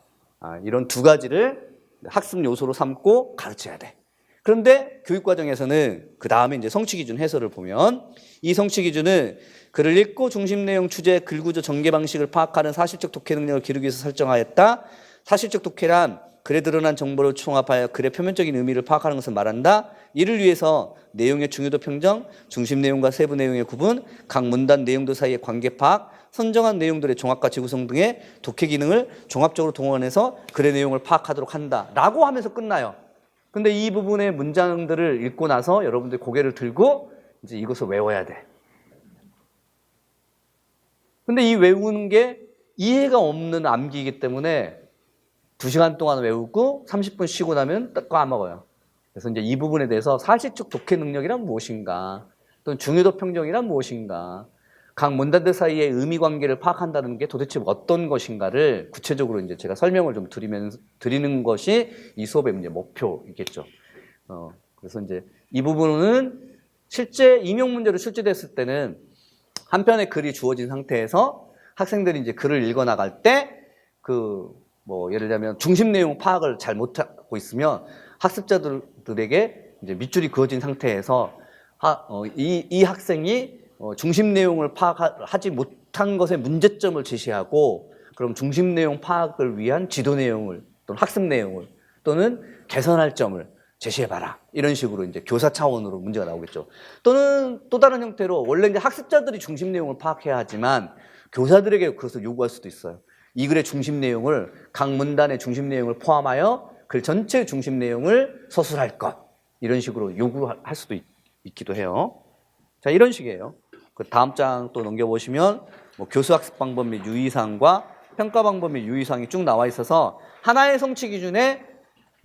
이런 두 가지를 학습 요소로 삼고 가르쳐야 돼. 그런데 교육과정에서는 그 다음에 이제 성취기준 해설을 보면 이 성취기준은 글을 읽고 중심 내용, 주제, 글구조, 전개 방식을 파악하는 사실적 독해 능력을 기르기 위해서 설정하였다. 사실적 독해란 글에 드러난 정보를 총합하여 글의 표면적인 의미를 파악하는 것을 말한다. 이를 위해서 내용의 중요도 평정, 중심 내용과 세부 내용의 구분, 각 문단 내용들 사이의 관계 파악, 선정한 내용들의 종합과 재구성 등의 독해 기능을 종합적으로 동원해서 글의 내용을 파악하도록 한다 라고 하면서 끝나요. 근데 이 부분의 문장들을 읽고 나서 여러분들 고개를 들고 이제 이것을 외워야 돼. 근데 이 외우는 게 이해가 없는 암기이기 때문에 2시간 동안 외우고 30분 쉬고 나면 딱 까먹어요. 그래서 이제 이 부분에 대해서 사실적 독해 능력이란 무엇인가, 또는 중요도 평정이란 무엇인가, 각 문단들 사이의 의미 관계를 파악한다는 게 도대체 어떤 것인가를 구체적으로 이제 제가 설명을 좀 드리는 것이 이 수업의 이제 목표이겠죠. 그래서 이제 이 부분은 실제 임용 문제로 출제됐을 때는 한 편의 글이 주어진 상태에서 학생들이 이제 글을 읽어 나갈 때 예를 들면 중심 내용 파악을 잘 못하고 있으면 학습자들에게 이제 밑줄이 그어진 상태에서 이 학생이 중심 내용을 파악하지 못한 것의 문제점을 제시하고, 그럼 중심 내용 파악을 위한 지도 내용을 또는 학습 내용을 또는 개선할 점을 제시해봐라. 이런 식으로 이제 교사 차원으로 문제가 나오겠죠. 또는 또 다른 형태로 원래 이제 학습자들이 중심 내용을 파악해야 하지만 교사들에게 그것을 요구할 수도 있어요. 이 글의 중심 내용을, 각 문단의 중심 내용을 포함하여 글 전체의 중심 내용을 서술할 것. 이런 식으로 요구할 수도 있기도 해요. 자, 이런 식이에요. 그 다음 장 또 넘겨보시면 교수 학습 방법 및 유의사항과 평가 방법 및 유의사항이 쭉 나와 있어서 하나의 성취 기준에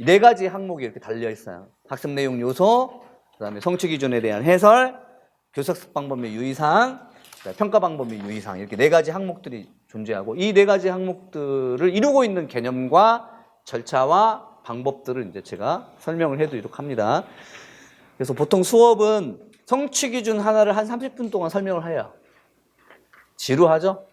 4가지 항목이 이렇게 달려 있어요. 학습 내용 요소, 그다음에 성취 기준에 대한 해설, 교수 학습 방법 및 유의사항, 평가 방법 및 유의사항, 이렇게 4가지 항목들이 존재하고, 이 4가지 항목들을 이루고 있는 개념과 절차와 방법들을 이제 제가 설명을 해드리도록 합니다. 그래서 보통 수업은 성취 기준 하나를 한 30분 동안 설명을 해요. 지루하죠?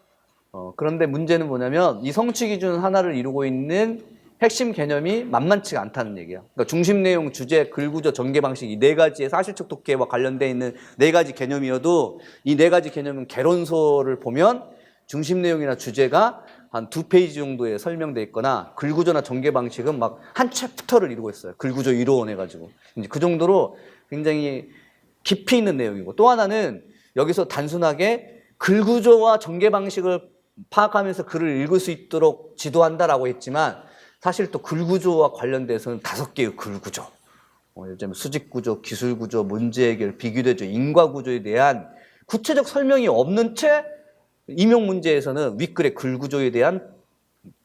그런데 문제는 뭐냐면 이 성취 기준 하나를 이루고 있는 핵심 개념이 만만치가 않다는 얘기야. 그러니까 중심 내용, 주제, 글구조, 전개 방식, 이 4가지의 사실적 독해와 관련되어 있는 4가지 개념이어도 이 4가지 개념은 개론서를 보면 중심 내용이나 주제가 한 2페이지 정도에 설명되어 있거나, 글구조나 전개 방식은 막 한 챕터를 이루고 있어요. 글구조 1호원 해가지고. 이제 그 정도로 굉장히 깊이 있는 내용이고, 또 하나는 여기서 단순하게 글구조와 전개 방식을 파악하면서 글을 읽을 수 있도록 지도한다라고 했지만, 사실 또 글구조와 관련돼서는 5개의 글구조, 예를 들면 수직구조, 기술구조, 문제해결, 비교대조, 인과구조에 대한 구체적 설명이 없는 채 임용 문제에서는 윗글의 글구조에 대한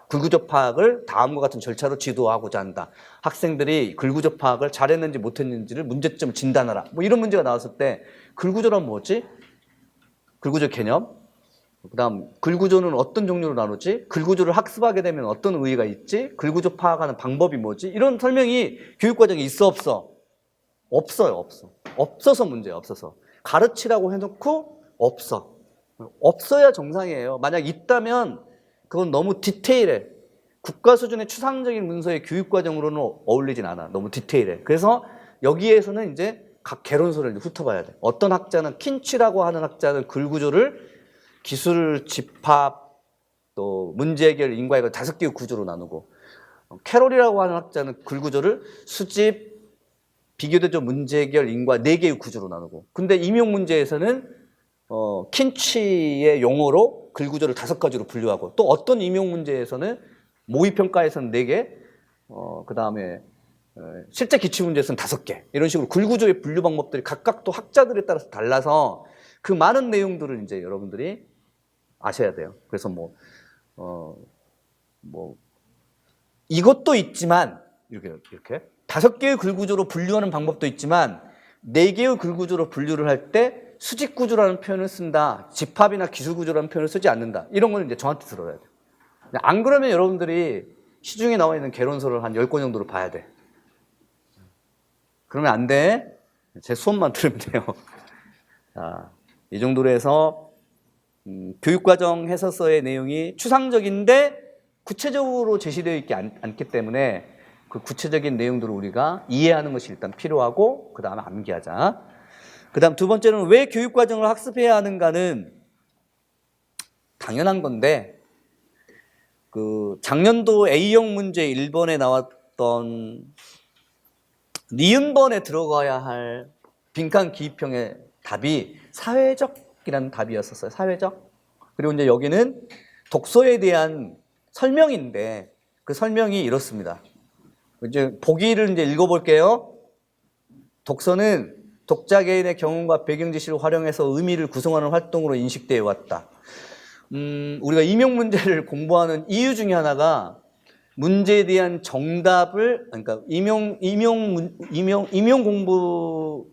글구조 파악을 다음과 같은 절차로 지도하고자 한다. 학생들이 글구조 파악을 잘했는지 못했는지를 문제점을 진단하라. 이런 문제가 나왔을 때 글구조란 뭐지? 글구조 개념? 그 다음 글구조는 어떤 종류로 나누지? 글구조를 학습하게 되면 어떤 의의가 있지? 글구조 파악하는 방법이 뭐지? 이런 설명이 교육과정에 있어 없어? 없어요, 없어. 없어서 문제예요, 없어서. 가르치라고 해놓고 없어. 없어야 정상이에요. 만약 있다면 그건 너무 디테일해. 국가 수준의 추상적인 문서의 교육과정으로는 어울리진 않아. 너무 디테일해. 그래서 여기에서는 이제 각 개론서를 훑어봐야 돼. 어떤 학자는 킨치라고 하는 학자는 글 구조를 기술, 집합, 또 문제 해결, 인과 이걸 5개의 구조로 나누고, 캐롤이라고 하는 학자는 글 구조를 수집, 비교대조, 문제 해결, 인과 4개의 구조로 나누고. 근데 임용 문제에서는 킨치의 용어로 글 구조를 5가지로 분류하고, 또 어떤 임용 문제에서는 모의평가에서는 4개, 그 다음에 실제 기출문제에서는 5개, 이런 식으로 글 구조의 분류 방법들이 각각 또 학자들에 따라서 달라서 그 많은 내용들을 이제 여러분들이 아셔야 돼요. 그래서 이것도 있지만, 이렇게 5개의 글 구조로 분류하는 방법도 있지만, 4개의 글 구조로 분류를 할 때 수직 구조라는 표현을 쓴다, 집합이나 기술 구조라는 표현을 쓰지 않는다, 이런 걸 이제 정확히 들어야 돼요. 안 그러면 여러분들이 시중에 나와 있는 개론서를 한 10권 정도로 봐야 돼. 그러면 안 돼. 제 수업만 들으면 돼요. 자, 이 정도로 해서 교육과정 해설서의 내용이 추상적인데 구체적으로 제시되어 있지 않기 때문에 그 구체적인 내용들을 우리가 이해하는 것이 일단 필요하고, 그 다음에 암기하자. 그 다음 두 번째는 왜 교육과정을 학습해야 하는가는 당연한 건데, 그 작년도 A형 문제 1번에 나왔던 니은번에 들어가야 할 빈칸 기입형의 답이 사회적이라는 답이었었어요. 사회적. 그리고 이제 여기는 독서에 대한 설명인데, 그 설명이 이렇습니다. 이제 보기를 이제 읽어볼게요. 독서는 독자 개인의 경험과 배경 지식을 활용해서 의미를 구성하는 활동으로 인식되어 왔다. 우리가 임용 문제를 공부하는 이유 중에 하나가 문제에 대한 정답을, 그러니까 임용 공부하는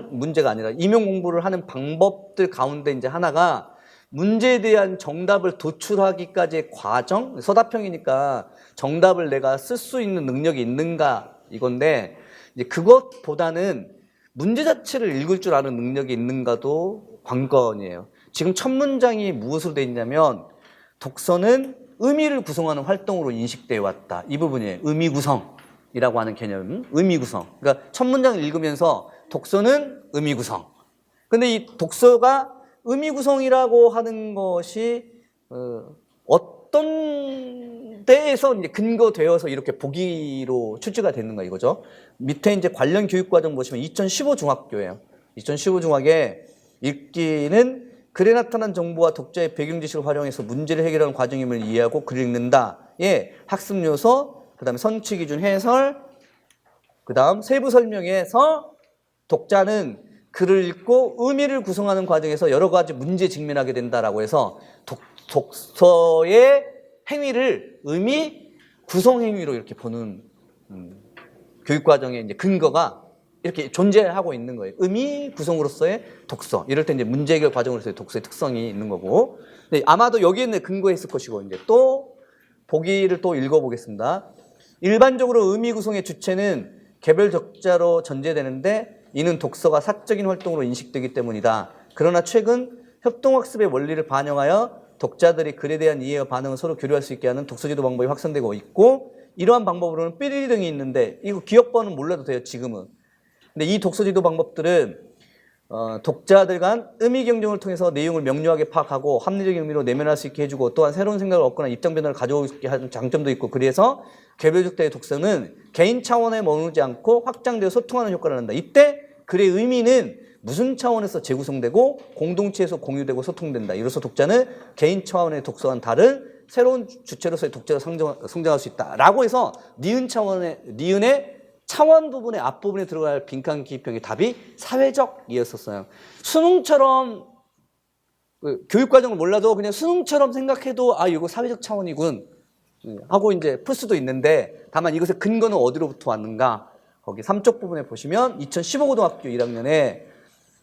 문제가 아니라 임용 공부를 하는 방법들 가운데 이제 하나가 문제에 대한 정답을 도출하기까지의 과정, 서답형이니까 정답을 내가 쓸 수 있는 능력이 있는가, 이건데, 이제 그것보다는 문제 자체를 읽을 줄 아는 능력이 있는가도 관건이에요. 지금 첫 문장이 무엇으로 되어 있냐면, 독서는 의미를 구성하는 활동으로 인식되어 왔다. 이 부분이에요. 의미 구성이라고 하는 개념. 의미 구성. 그러니까 첫 문장을 읽으면서 독서는 의미 구성. 근데 이 독서가 의미 구성이라고 하는 것이 어떤 데에서 이제 근거되어서 이렇게 보기로 출제가 되는가 이거죠. 밑에 이제 관련 교육과정 보시면 2015 중학교예요. 2015 중학에 읽기는 글에 나타난 정보와 독자의 배경 지식을 활용해서 문제를 해결하는 과정임을 이해하고 글을 읽는다. 예, 학습 요소, 그 다음에 선취 기준 해설, 그 다음 세부 설명에서 독자는 글을 읽고 의미를 구성하는 과정에서 여러 가지 문제에 직면하게 된다라고 해서 독서의 행위를 의미 구성 행위로 이렇게 보는 교육과정의 이제 근거가 이렇게 존재하고 있는 거예요. 의미 구성으로서의 독서. 이럴 때 이제 문제 해결 과정으로서의 독서의 특성이 있는 거고. 근데 아마도 여기에 근거했을 것이고, 이제 또 보기를 또 읽어보겠습니다. 일반적으로 의미 구성의 주체는 개별 적자로 전제되는데, 이는 독서가 사적인 활동으로 인식되기 때문이다. 그러나 최근 협동학습의 원리를 반영하여 독자들이 글에 대한 이해와 반응을 서로 교류할 수 있게 하는 독서지도 방법이 확산되고 있고, 이러한 방법으로는 삐리 등이 있는데, 이거 기억번은 몰라도 돼요, 지금은. 근데 이 독서지도 방법들은 독자들 간 의미 경쟁을 통해서 내용을 명료하게 파악하고 합리적인 의미로 내면할 수 있게 해주고, 또한 새로운 생각을 얻거나 입장 변화를 가져올 수 있게 하는 장점도 있고, 그래서 개별적 대의 독서는 개인 차원에 머무르지 않고 확장되어 소통하는 효과를 한다. 이때 글의 의미는 무슨 차원에서 재구성되고 공동체에서 공유되고 소통된다. 이로써 독자는 개인 차원의 독서와는 다른 새로운 주체로서의 독자로 성장할 수 있다. 라고 해서 니은의 차원 부분의 앞부분에 들어갈 빈칸 기입형의 답이 사회적이었었어요. 수능처럼 교육과정을 몰라도 그냥 수능처럼 생각해도 이거 사회적 차원이군 하고 이제 풀 수도 있는데, 다만 이것의 근거는 어디로부터 왔는가? 거기 3쪽 부분에 보시면 2015 고등학교 1학년에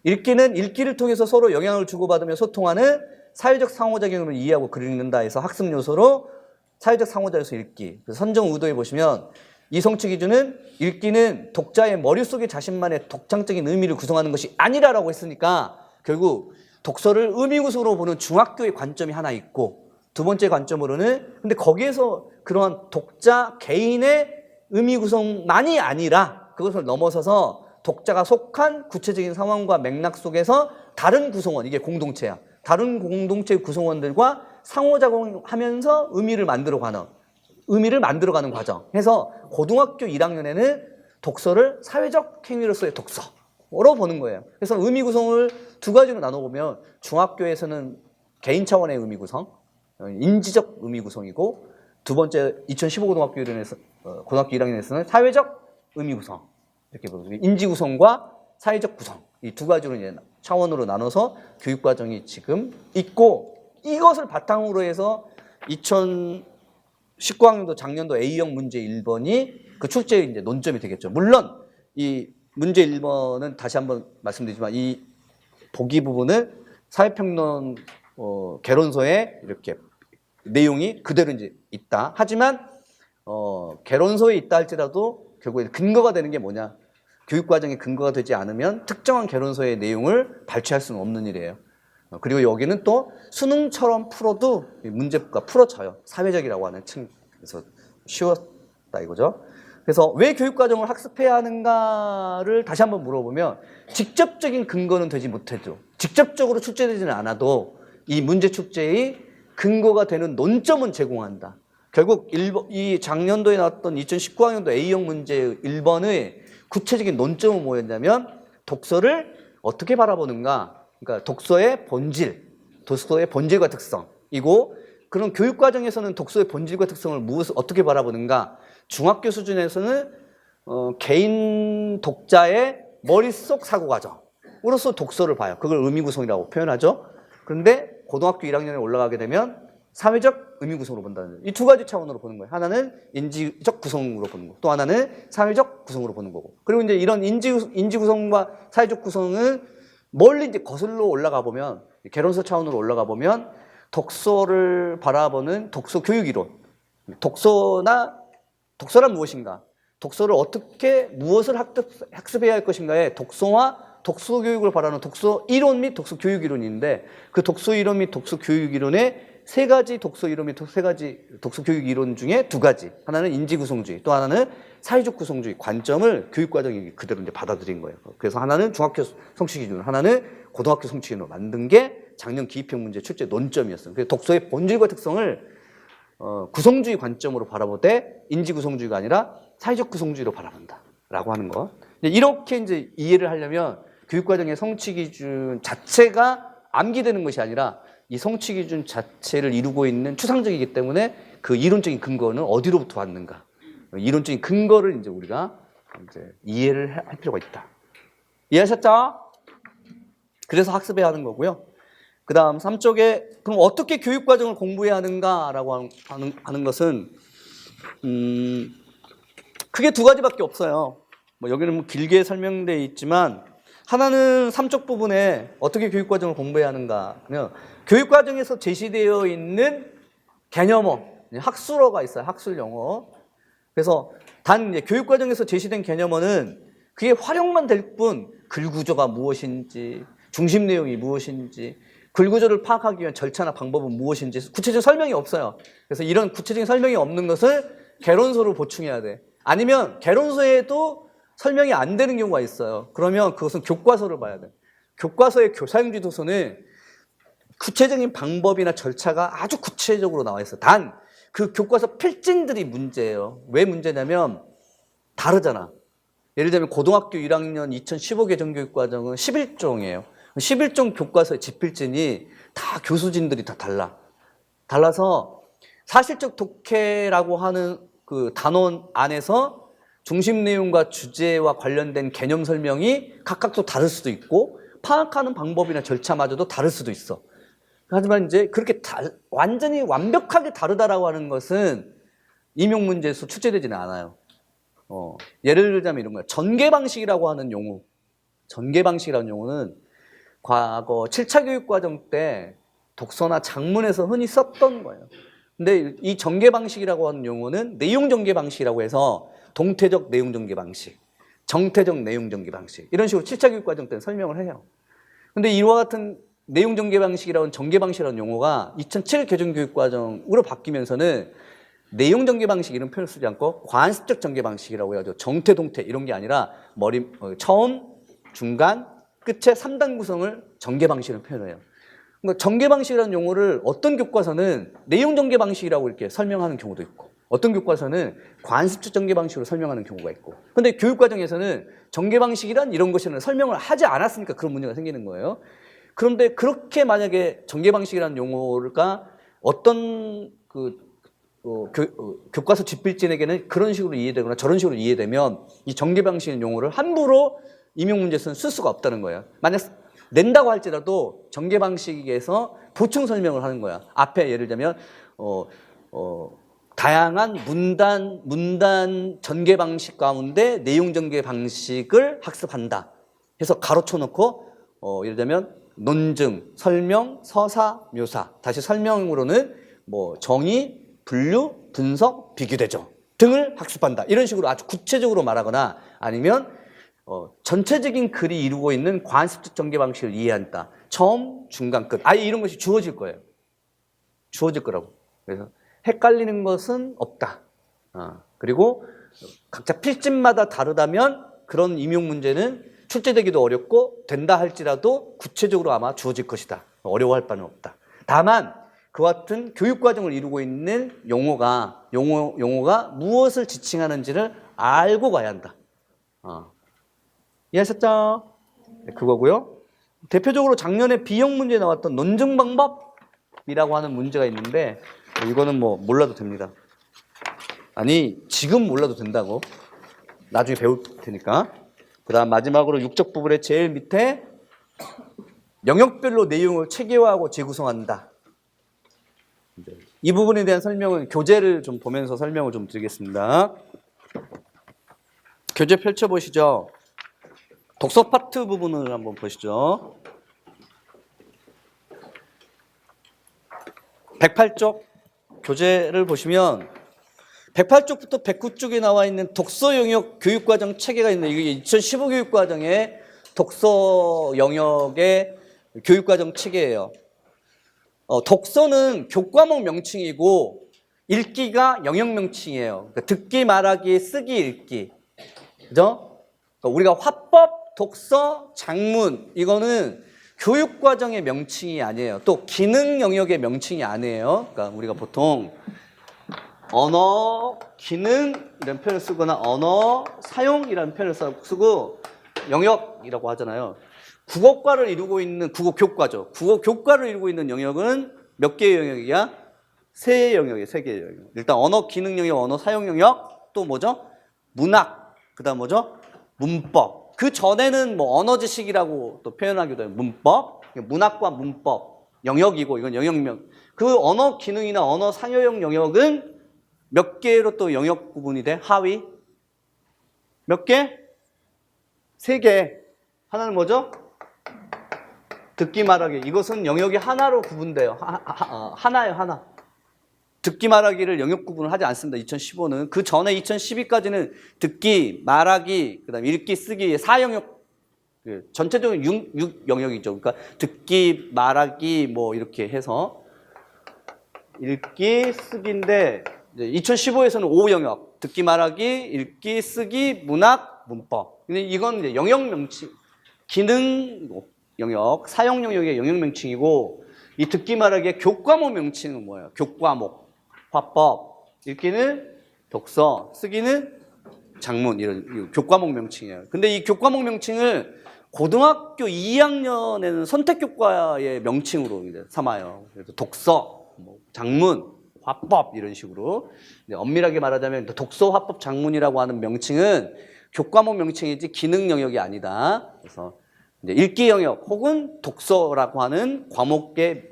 읽기는 읽기를 통해서 서로 영향을 주고받으며 소통하는 사회적 상호작용을 이해하고 글을 읽는다 해서 학습 요소로 사회적 상호작용에서 읽기. 선정 의도에 보시면 이 성취 기준은 읽기는 독자의 머릿속에 자신만의 독창적인 의미를 구성하는 것이 아니라라고 했으니까 결국 독서를 의미 구성으로 보는 중학교의 관점이 하나 있고, 두 번째 관점으로는 근데 거기에서 그러한 독자 개인의 의미 구성만이 아니라 그것을 넘어서서 독자가 속한 구체적인 상황과 맥락 속에서 다른 구성원, 이게 공동체야. 다른 공동체 구성원들과 상호작용하면서 의미를 만들어가는 과정. 해서 고등학교 1학년에는 독서를 사회적 행위로서의 독서로 보는 거예요. 그래서 의미 구성을 두 가지로 나눠보면 중학교에서는 개인 차원의 의미 구성, 인지적 의미 구성이고, 두 번째 2015 고등학교 1학년에서는 사회적 의미 구성, 이렇게 보면 인지 구성과 사회적 구성, 이 두 가지로 이제 차원으로 나눠서 교육 과정이 지금 있고, 이것을 바탕으로 해서 2019학년도 작년도 A형 문제 1번이 그 출제의 이제 논점이 되겠죠. 물론 이 문제 1번은 다시 한번 말씀드리지만 이 보기 부분은 사회평론 개론서에 이렇게 내용이 그대로 이제 있다. 하지만 개론서에 있다 할지라도 결국에 근거가 되는 게 뭐냐? 교육 과정에 근거가 되지 않으면 특정한 개론서의 내용을 발췌할 수는 없는 일이에요. 그리고 여기는 또 수능처럼 풀어도 문제가 풀어져요. 사회적이라고 하는 층. 그래서 쉬웠다 이거죠. 그래서 왜 교육 과정을 학습해야 하는가를 다시 한번 물어보면 직접적인 근거는 되지 못해도, 직접적으로 출제되지는 않아도 이 문제 출제의 근거가 되는 논점은 제공한다. 결국 이 작년도에 나왔던 2019학년도 A형 문제 1번의 구체적인 논점은 뭐였냐면 독서를 어떻게 바라보는가, 그러니까 독서의 본질과 특성이고, 그런 교육 과정에서는 독서의 본질과 특성을 어떻게 바라보는가, 중학교 수준에서는 개인 독자의 머릿속 사고 과정으로서 독서를 봐요. 그걸 의미 구성이라고 표현하죠. 그런데 고등학교 1학년에 올라가게 되면 사회적 의미 구성으로 본다는, 이 두 가지 차원으로 보는 거예요. 하나는 인지적 구성으로 보는 거, 또 하나는 사회적 구성으로 보는 거고. 그리고 이제 이런 인지 구성과 사회적 구성은 멀리 이제 거슬러 올라가 보면, 개론서 차원으로 올라가 보면 독서를 바라보는 독서 교육 이론, 독서란 무엇인가, 독서를 어떻게 무엇을 학습해야 할 것인가에 독서와 독서 교육을 바라는 독서 이론 및 독서 교육 이론인데, 그 독서 이론 및 독서 교육 이론의 세 가지 독서 이론 및 세 가지 독서 교육 이론 중에 두 가지, 하나는 인지 구성주의, 또 하나는 사회적 구성주의 관점을 교육 과정이 그대로 이제 받아들인 거예요. 그래서 하나는 중학교 성취 기준, 하나는 고등학교 성취 기준으로 만든 게 작년 기입형 문제 출제 논점이었어요. 그래서 독서의 본질과 특성을 구성주의 관점으로 바라보되 인지 구성주의가 아니라 사회적 구성주의로 바라본다라고 하는 거. 이렇게 이제 이해를 하려면 교육 과정의 성취 기준 자체가 암기되는 것이 아니라 이 성취 기준 자체를 이루고 있는 추상적이기 때문에 그 이론적인 근거는 어디로부터 왔는가, 이론적인 근거를 이제 우리가 이제 이해를 할 필요가 있다. 이해하셨죠? 그래서 학습해야 하는 거고요. 그 다음 3쪽에 그럼 어떻게 교육 과정을 공부해야 하는가라고 하는 것은 크게 두 가지밖에 없어요. 뭐 여기는 뭐 길게 설명되어 있지만, 하나는 3쪽 부분에 어떻게 교육 과정을 공부해야 하는가 하면 교육 과정에서 제시되어 있는 개념어, 학술어가 있어요. 학술 용어. 그래서 단 이제 교육 과정에서 제시된 개념어는 그게 활용만 될 뿐 글 구조가 무엇인지, 중심 내용이 무엇인지, 글 구조를 파악하기 위한 절차나 방법은 무엇인지 구체적인 설명이 없어요. 그래서 이런 구체적인 설명이 없는 것을 개론서로 보충해야 돼. 아니면 개론서에도 설명이 안 되는 경우가 있어요. 그러면 그것은 교과서를 봐야 돼. 교과서의 교사용지 도서는 구체적인 방법이나 절차가 아주 구체적으로 나와 있어요. 단 그 교과서 필진들이 문제예요. 왜 문제냐면 다르잖아. 예를 들면 고등학교 1학년 2015 개정교육과정은 11종이에요. 11종 교과서의 지필진이 다 교수진들이 다 달라서 사실적 독해라고 하는 그 단원 안에서 중심 내용과 주제와 관련된 개념 설명이 각각 또 다를 수도 있고, 파악하는 방법이나 절차마저도 다를 수도 있어. 하지만 이제 그렇게 완전히 완벽하게 다르다라고 하는 것은 임용 문제에서 출제되지는 않아요. 예를 들자면 이런 거예요. 전개 방식이라고 하는 용어. 전개 방식이라는 용어는 과거 7차 교육 과정 때 독서나 작문에서 흔히 썼던 거예요. 근데 이 전개 방식이라고 하는 용어는 내용 전개 방식이라고 해서 동태적 내용 전개 방식, 정태적 내용 전개 방식 이런 식으로 7차 교육 과정 때는 설명을 해요. 근데 이와 같은 내용 전개 방식이라는 전개 방식이라는 용어가 2007 개정 교육 과정으로 바뀌면서는 내용 전개 방식 이런 표현을 쓰지 않고 관습적 전개 방식이라고 해야죠. 정태, 동태 이런 게 아니라 처음, 중간, 끝에 3단 구성을 전개 방식으로 표현해요. 그러니까 전개 방식이라는 용어를 어떤 교과서는 내용 전개 방식이라고 이렇게 설명하는 경우도 있고 어떤 교과서는 관습적 전개 방식으로 설명하는 경우가 있고 근데 교육 과정에서는 전개 방식이란 이런 것이라는 설명을 하지 않았으니까 그런 문제가 생기는 거예요. 그런데 그렇게 만약에 전개 방식이라는 용어가 어떤 교과서 집필진에게는 그런 식으로 이해되거나 저런 식으로 이해되면 이 전개 방식의 용어를 함부로 임용 문제에서는 쓸 수가 없다는 거예요. 만약 낸다고 할지라도 전개 방식에서 보충 설명을 하는 거야. 앞에 예를 들면 다양한 문단 전개 방식 가운데 내용 전개 방식을 학습한다. 해서 가로쳐 놓고 예를 들면 논증, 설명, 서사, 묘사. 다시 설명으로는 뭐 정의, 분류, 분석, 비교대조 등을 학습한다. 이런 식으로 아주 구체적으로 말하거나 아니면 전체적인 글이 이루고 있는 관습적 전개 방식을 이해한다. 처음, 중간, 끝. 아예 이런 것이 주어질 거예요. 주어질 거라고. 그래서 헷갈리는 것은 없다. 그리고 각자 필집마다 다르다면 그런 임용 문제는 출제되기도 어렵고 된다 할지라도 구체적으로 아마 주어질 것이다. 어려워할 바는 없다. 다만 그와 같은 교육 과정을 이루고 있는 용어가 무엇을 지칭하는지를 알고 가야 한다. 이해하셨죠? 네, 그거고요. 대표적으로 작년에 비형 문제에 나왔던 논증 방법이라고 하는 문제가 있는데 이거는 뭐 몰라도 됩니다. 아니 지금 몰라도 된다고. 나중에 배울 테니까. 그 다음 마지막으로 육적 부분의 제일 밑에 영역별로 내용을 체계화하고 재구성한다. 이 부분에 대한 설명은 교재를 좀 보면서 설명을 좀 드리겠습니다. 교재 펼쳐보시죠. 독서 파트 부분을 한번 보시죠. 108쪽 교재를 보시면 108쪽부터 109쪽에 나와 있는 독서 영역 교육과정 체계가 있는데 이게 2015 교육과정의 독서 영역의 교육과정 체계예요. 독서는 교과목 명칭이고 읽기가 영역 명칭이에요. 그러니까 듣기, 말하기, 쓰기, 읽기. 그죠? 그러니까 우리가 화법, 독서, 장문 이거는 교육과정의 명칭이 아니에요. 또 기능 영역의 명칭이 아니에요. 그러니까 우리가 보통 언어, 기능 이런 표현을 쓰거나 언어, 사용이라는 표현을 쓰고 영역이라고 하잖아요. 국어과를 이루고 있는 국어교과죠. 국어교과를 이루고 있는 영역은 몇 개의 영역이야? 3개의 영역이에요. 3개의 영역. 일단 언어, 기능 영역, 언어, 사용 영역, 또 뭐죠? 문학, 그 다음 뭐죠? 문법. 그 전에는 뭐 언어 지식이라고 또 표현하기도 해요. 문법, 문학과 문법 영역이고 이건 영역명. 그 언어 기능이나 언어 상여용 영역은 몇 개로 또 영역 구분이 돼? 하위? 몇 개? 3개. 하나는 뭐죠? 듣기 말하기. 이것은 영역이 하나로 구분돼요. 하나예요, 하나. 듣기 말하기를 영역 구분을 하지 않습니다. 2015는. 그 전에 2012까지는 듣기, 말하기, 그다음에 읽기, 쓰기 4영역 전체적인 6영역이죠. 그러니까 듣기, 말하기 뭐 이렇게 해서 읽기, 쓰기인데 2015에서는 5영역. 듣기, 말하기, 읽기, 쓰기, 문학, 문법. 근데 이건 이제 영역 명칭, 기능 영역, 사용 영역의 영역 명칭이고 이 듣기 말하기의 교과목 명칭은 뭐예요? 교과목, 화법, 읽기는 독서, 쓰기는 장문 이런 교과목 명칭이에요. 근데 이 교과목 명칭을 고등학교 2학년에는 선택교과의 명칭으로 이제 삼아요. 그래서 독서, 뭐 장문, 화법 이런 식으로 엄밀하게 말하자면 독서, 화법, 장문이라고 하는 명칭은 교과목 명칭이지 기능 영역이 아니다. 그래서 읽기 영역 혹은 독서라고 하는 과목의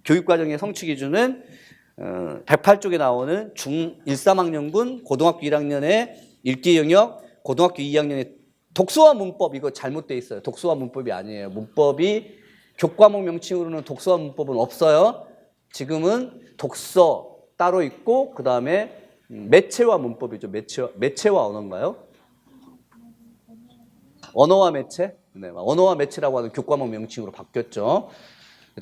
교육과정의 성취 기준은 108쪽에 나오는 중1, 3학년군 고등학교 1학년의 읽기 영역, 고등학교 2학년의 독서와 문법 이거 잘못돼 있어요. 독서와 문법이 아니에요. 문법이 교과목 명칭으로는 독서와 문법은 없어요. 지금은 독서 따로 있고 그 다음에 매체와 문법이죠. 매체와 언어인가요? 언어와 매체? 네, 언어와 매체라고 하는 교과목 명칭으로 바뀌었죠.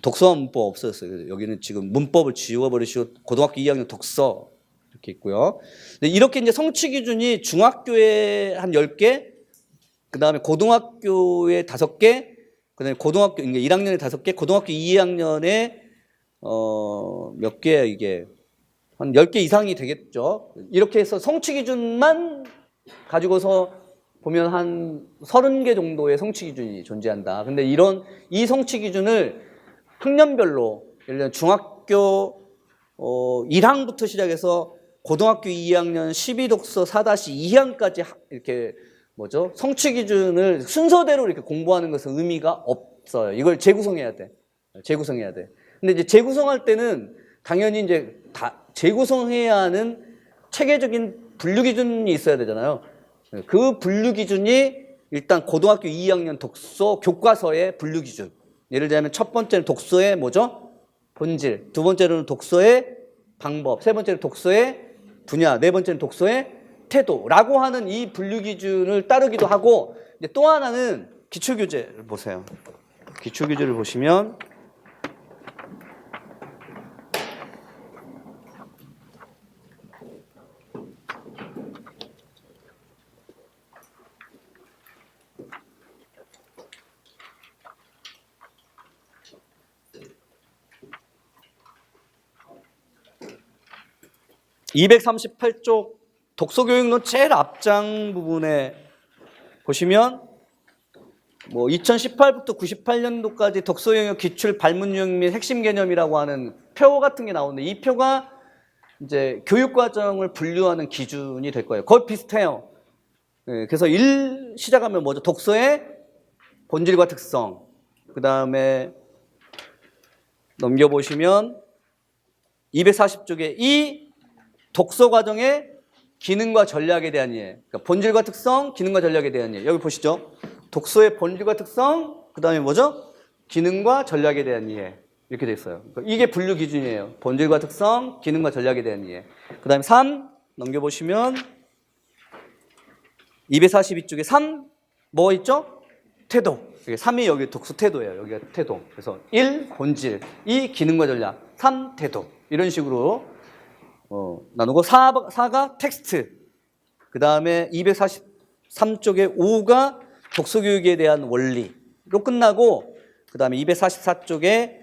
독서와 문법 없어졌어요. 여기는 지금 문법을 지워버리시고 고등학교 2학년 독서 이렇게 있고요. 이렇게 이제 성취 기준이 중학교에 한 10개, 그 다음에 고등학교에 5개, 그 다음에 고등학교 1학년에 5개, 고등학교 2학년에 몇 개야 이게? 한 10개 이상이 되겠죠. 이렇게 해서 성취 기준만 가지고서 보면 한 30개 정도의 성취 기준이 존재한다. 근데 이 성취 기준을 학년별로, 예를 들면 중학교 1항부터 시작해서 고등학교 2학년 12독서 4-2항까지 이렇게 성취 기준을 순서대로 이렇게 공부하는 것은 의미가 없어요. 이걸 재구성해야 돼. 재구성해야 돼. 근데 이제 재구성할 때는 당연히 이제 다 재구성해야 하는 체계적인 분류 기준이 있어야 되잖아요. 그 분류 기준이 일단 고등학교 2학년 독서 교과서의 분류 기준. 예를 들면 첫 번째는 독서의 본질. 두 번째로는 독서의 방법. 세 번째는 독서의 분야. 네 번째는 독서의 태도라고 하는 이 분류 기준을 따르기도 하고, 이제 또 하나는 기출교재를 보세요. 기출교재를 보시면 (238쪽) 독서교육론 제일 앞장 부분에 보시면 2018부터 98년도까지 독서 영역 기출 발문 유형 및 핵심 개념이라고 하는 표 같은 게 나오는데, 이 표가 이제 교육 과정을 분류하는 기준이 될 거예요. 거의 비슷해요. 그래서 1 시작하면 독서의 본질과 특성. 그 다음에 넘겨보시면 240쪽에 이 독서 과정의 기능과 전략에 대한 이해. 그러니까 본질과 특성, 기능과 전략에 대한 이해. 여기 보시죠. 독서의 본질과 특성, 그 다음에 기능과 전략에 대한 이해. 이렇게 돼 있어요. 그러니까 이게 분류 기준이에요. 본질과 특성, 기능과 전략에 대한 이해. 그 다음에 3 넘겨보시면 242쪽에 3 뭐 있죠? 태도. 3이 여기 독서 태도예요. 여기가 태도. 그래서 1 본질, 2 기능과 전략, 3 태도. 이런 식으로 나누고 4가 텍스트. 그 다음에 243쪽에 5가 독서교육에 대한 원리로 끝나고, 그 다음에 244쪽에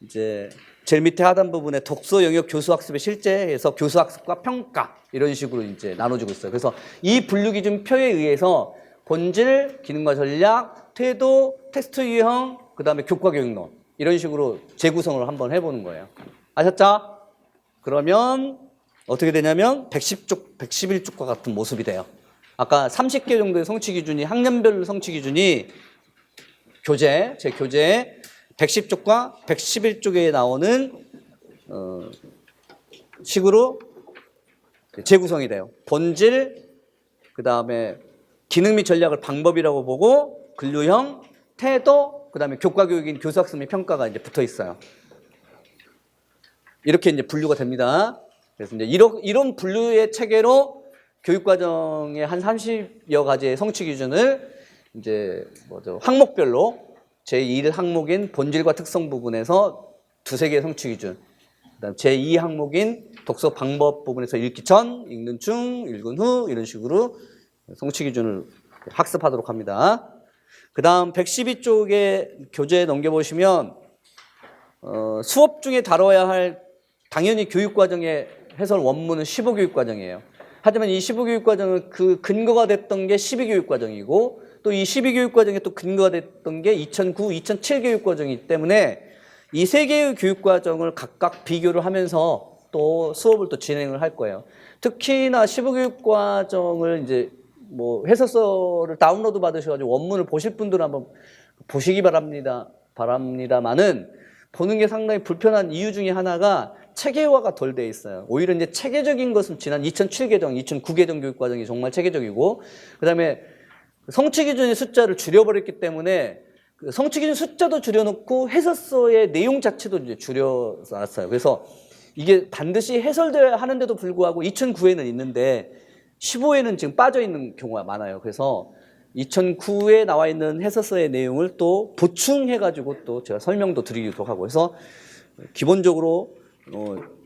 이제 제일 밑에 하단 부분에 독서 영역 교수학습의 실제에서 교수학습과 평가 이런 식으로 이제 나눠지고 있어요. 그래서 이 분류기준 표에 의해서 본질, 기능과 전략, 태도, 텍스트 유형, 그 다음에 교과교육론 이런 식으로 재구성을 한번 해보는 거예요. 아셨죠? 그러면 어떻게 되냐면 110쪽, 111쪽과 같은 모습이 돼요. 아까 30개 정도의 성취 기준이, 학년별 성취 기준이 제 교재에 110쪽과 111쪽에 나오는 식으로 재구성이 돼요. 본질, 그 다음에 기능 및 전략을 방법이라고 보고, 근류형, 태도, 그 다음에 교과교육인 교수학습 및 평가가 이제 붙어 있어요. 이렇게 이제 분류가 됩니다. 그래서 이제 이런 분류의 체계로 교육과정의 한 30여 가지의 성취 기준을 이제 항목별로 제1 항목인 본질과 특성 부분에서 2-3개의 성취 기준, 그다음 제2 항목인 독서 방법 부분에서 읽기 전, 읽는 중, 읽은 후 이런 식으로 성취 기준을 학습하도록 합니다. 그다음 112쪽의 교재에 넘겨보시면 수업 중에 다뤄야 할 당연히 교육과정의 해설 원문은 15교육과정이에요. 하지만 이 15교육과정은 그 근거가 됐던 게 12교육과정이고, 또 이 12교육과정에 또 근거가 됐던 게 2009, 2007 교육과정이기 때문에 이 세 개의 교육과정을 각각 비교를 하면서 또 수업을 또 진행을 할 거예요. 특히나 15교육과정을 이제 해설서를 다운로드 받으셔가지고 원문을 보실 분들은 한번 보시기 바랍니다만은 보는 게 상당히 불편한 이유 중에 하나가 체계화가 덜 돼 있어요. 오히려 이제 체계적인 것은 지난 2007 개정, 2009 개정 교육과정이 정말 체계적이고, 그 다음에 성취 기준의 숫자를 줄여버렸기 때문에 그 성취 기준 숫자도 줄여놓고 해설서의 내용 자체도 이제 줄여놨어요. 그래서 이게 반드시 해설돼야 하는데도 불구하고 2009에는 있는데 15에는 지금 빠져 있는 경우가 많아요. 그래서 2009에 나와 있는 해설서의 내용을 또 보충해가지고 또 제가 설명도 드리기도 하고 해서 기본적으로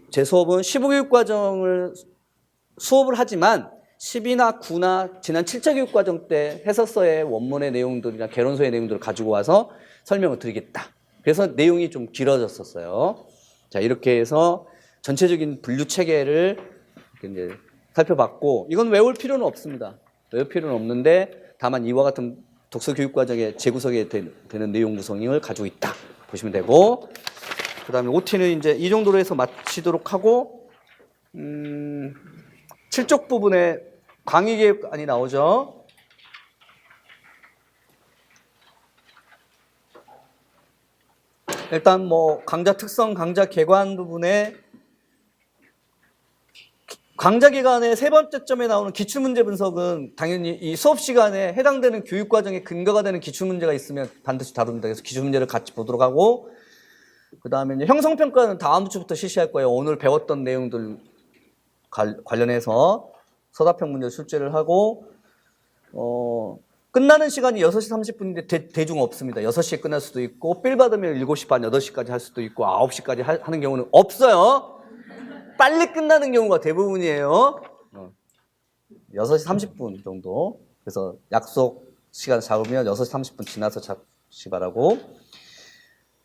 제 수업은 15교육과정을 수업을 하지만 10이나 9나 지난 7차 교육과정 때 해설서의 원문의 내용들이나 개론서의 내용들을 가지고 와서 설명을 드리겠다. 그래서 내용이 좀 길어졌었어요. 자, 이렇게 해서 전체적인 분류 체계를 이제 살펴봤고, 이건 외울 필요는 없습니다. 외울 필요는 없는데, 다만 이와 같은 독서 교육과정의 재구성에 되는 내용 구성을 가지고 있다. 보시면 되고, 그 다음에 OT는 이제 이 정도로 해서 마치도록 하고, 7쪽 부분에 강의계획안이 나오죠. 일단 뭐 강좌 특성, 강좌 개관 부분에 강좌 기간의 세 번째 점에 나오는 기출문제 분석은 당연히 이 수업 시간에 해당되는 교육과정에 근거가 되는 기출문제가 있으면 반드시 다룹니다. 그래서 기출문제를 같이 보도록 하고, 그 다음에 형성평가는 다음 주부터 실시할 거예요. 오늘 배웠던 내용들 관련해서 서답형 문제 출제를 하고, 끝나는 시간이 6시 30분인데 대중 없습니다. 6시에 끝날 수도 있고, 삘 받으면 7시 반, 8시까지 할 수도 있고, 9시까지 하는 경우는 없어요. 빨리 끝나는 경우가 대부분이에요. 6시 30분 정도. 그래서 약속 시간 잡으면 6시 30분 지나서 잡시 바라고.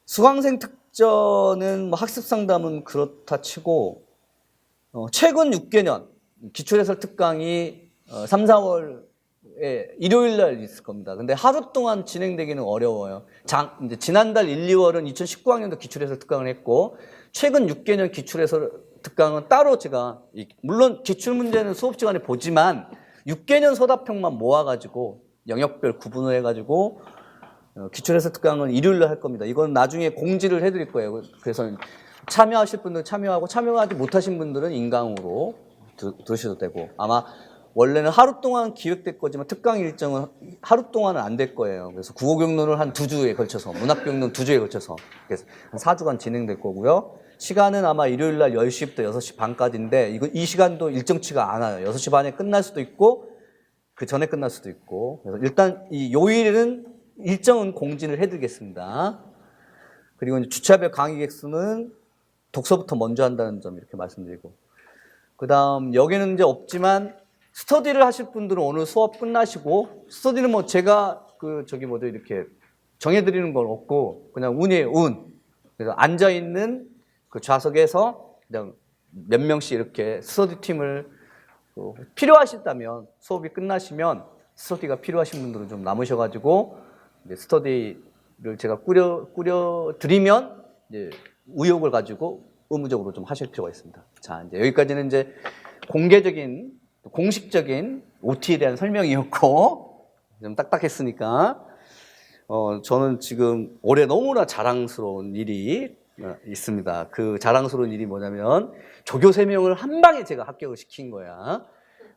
수강생 특전은 뭐 학습 상담은 그렇다 치고, 최근 6개년 기출해설 특강이 3, 4월에 일요일 날 있을 겁니다. 근데 하루 동안 진행되기는 어려워요. 이제 지난달 1, 2월은 2019학년도 기출해설 특강을 했고, 최근 6개년 기출해설 특강은 따로 제가, 물론 기출문제는 수업 시간에 보지만 6개년 서답형만 모아가지고 영역별 구분을 해가지고 기출해설 특강은 일요일날 할 겁니다. 이건 나중에 공지를 해드릴 거예요. 그래서 참여하실 분들 참여하고, 참여하지 못하신 분들은 인강으로 들으셔도 되고, 아마 원래는 하루 동안 기획될 거지만 특강 일정은 하루 동안은 안 될 거예요. 그래서 국어경론을 한 2주에 걸쳐서, 문학경론 2주에 걸쳐서, 그래서 한 4주간 진행될 거고요. 시간은 아마 일요일 날 10시부터 6시 반까지인데, 이 시간도 일정치가 않아요. 6시 반에 끝날 수도 있고, 그 전에 끝날 수도 있고. 그래서 일단 이 요일은 일정은 공지를 해드리겠습니다. 그리고 이제 주차별 강의 객수는 독서부터 먼저 한다는 점 이렇게 말씀드리고. 그 다음, 여기는 이제 없지만, 스터디를 하실 분들은 오늘 수업 끝나시고, 스터디는 뭐 제가 이렇게 정해드리는 건 없고, 그냥 운이에요, 운. 그래서 앉아있는 그 좌석에서 그냥 몇 명씩 이렇게 스터디 팀을 필요하시다면, 수업이 끝나시면 스터디가 필요하신 분들은 좀 남으셔가지고, 이제 스터디를 제가 꾸려드리면, 이제 의욕을 가지고 의무적으로 좀 하실 필요가 있습니다. 자, 이제 여기까지는 이제 공식적인 OT에 대한 설명이었고, 좀 딱딱했으니까, 저는 지금 올해 너무나 자랑스러운 일이 있습니다. 그 자랑스러운 일이 뭐냐면, 조교 3명을 한 방에 제가 합격을 시킨 거야.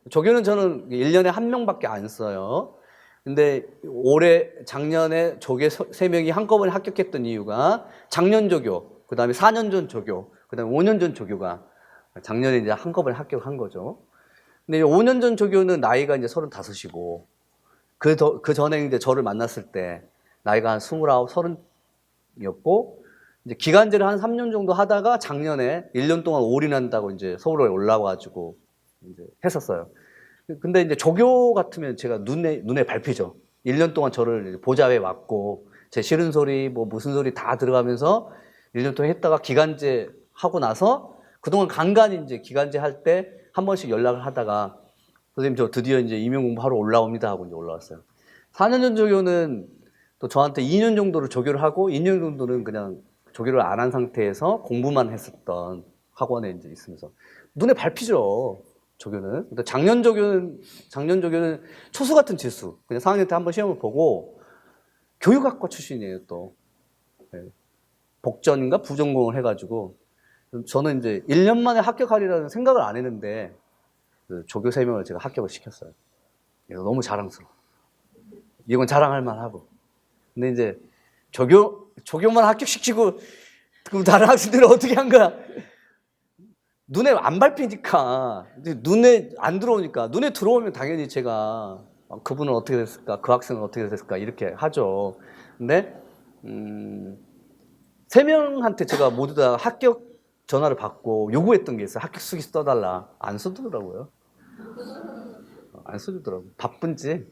조교는 저는 1년에 1명밖에 안 써요. 근데 작년에 조교 3명이 한꺼번에 합격했던 이유가, 작년 조교, 그 다음에 4년 전 조교, 그 다음에 5년 전 조교가 작년에 이제 한꺼번에 합격한 거죠. 근데 5년 전 조교는 나이가 이제 35이고, 그 전에 이제 저를 만났을 때 나이가 한 29, 30이었고, 이제 기간제를 한 3년 정도 하다가 작년에 1년 동안 올인한다고 이제 서울에 올라와가지고 이제 했었어요. 근데 이제 조교 같으면 제가 눈에 밟히죠. 1년 동안 저를 보좌에 왔고, 제 싫은 소리, 뭐 무슨 소리 다 들어가면서 1년 동안 했다가 기간제 하고 나서 그동안 간간히 이제 기간제 할 때 한 번씩 연락을 하다가, 선생님 저 드디어 이제 임용 공부하러 올라옵니다 하고 이제 올라왔어요. 4년 전 조교는 또 저한테 2년 정도를 조교를 하고, 2년 정도는 그냥 조교를 안 한 상태에서 공부만 했었던 학원에 이제 있으면서 눈에 밟히죠, 조교는. 근데 작년 조교는 초수 같은 지수. 그냥 4학년 때 한번 시험을 보고, 교육학과 출신이에요, 또. 네. 복전인가 부전공을 해가지고, 저는 이제 1년 만에 합격하리라는 생각을 안 했는데, 그 조교 3명을 제가 합격을 시켰어요. 이거 너무 자랑스러워. 이건 자랑할 만하고. 근데 이제 조교만 합격시키고, 그럼 다른 학생들은 어떻게 한 거야? 눈에 안 밟히니까, 눈에 안 들어오니까, 눈에 들어오면 당연히 제가 그분은 어떻게 됐을까, 그 학생은 어떻게 됐을까 이렇게 하죠. 근데 3명한테 제가 모두 다 합격 전화를 받고 요구했던 게 있어요. 합격 수기 써달라. 안 써주더라고요. 안 써주더라고요. 바쁜지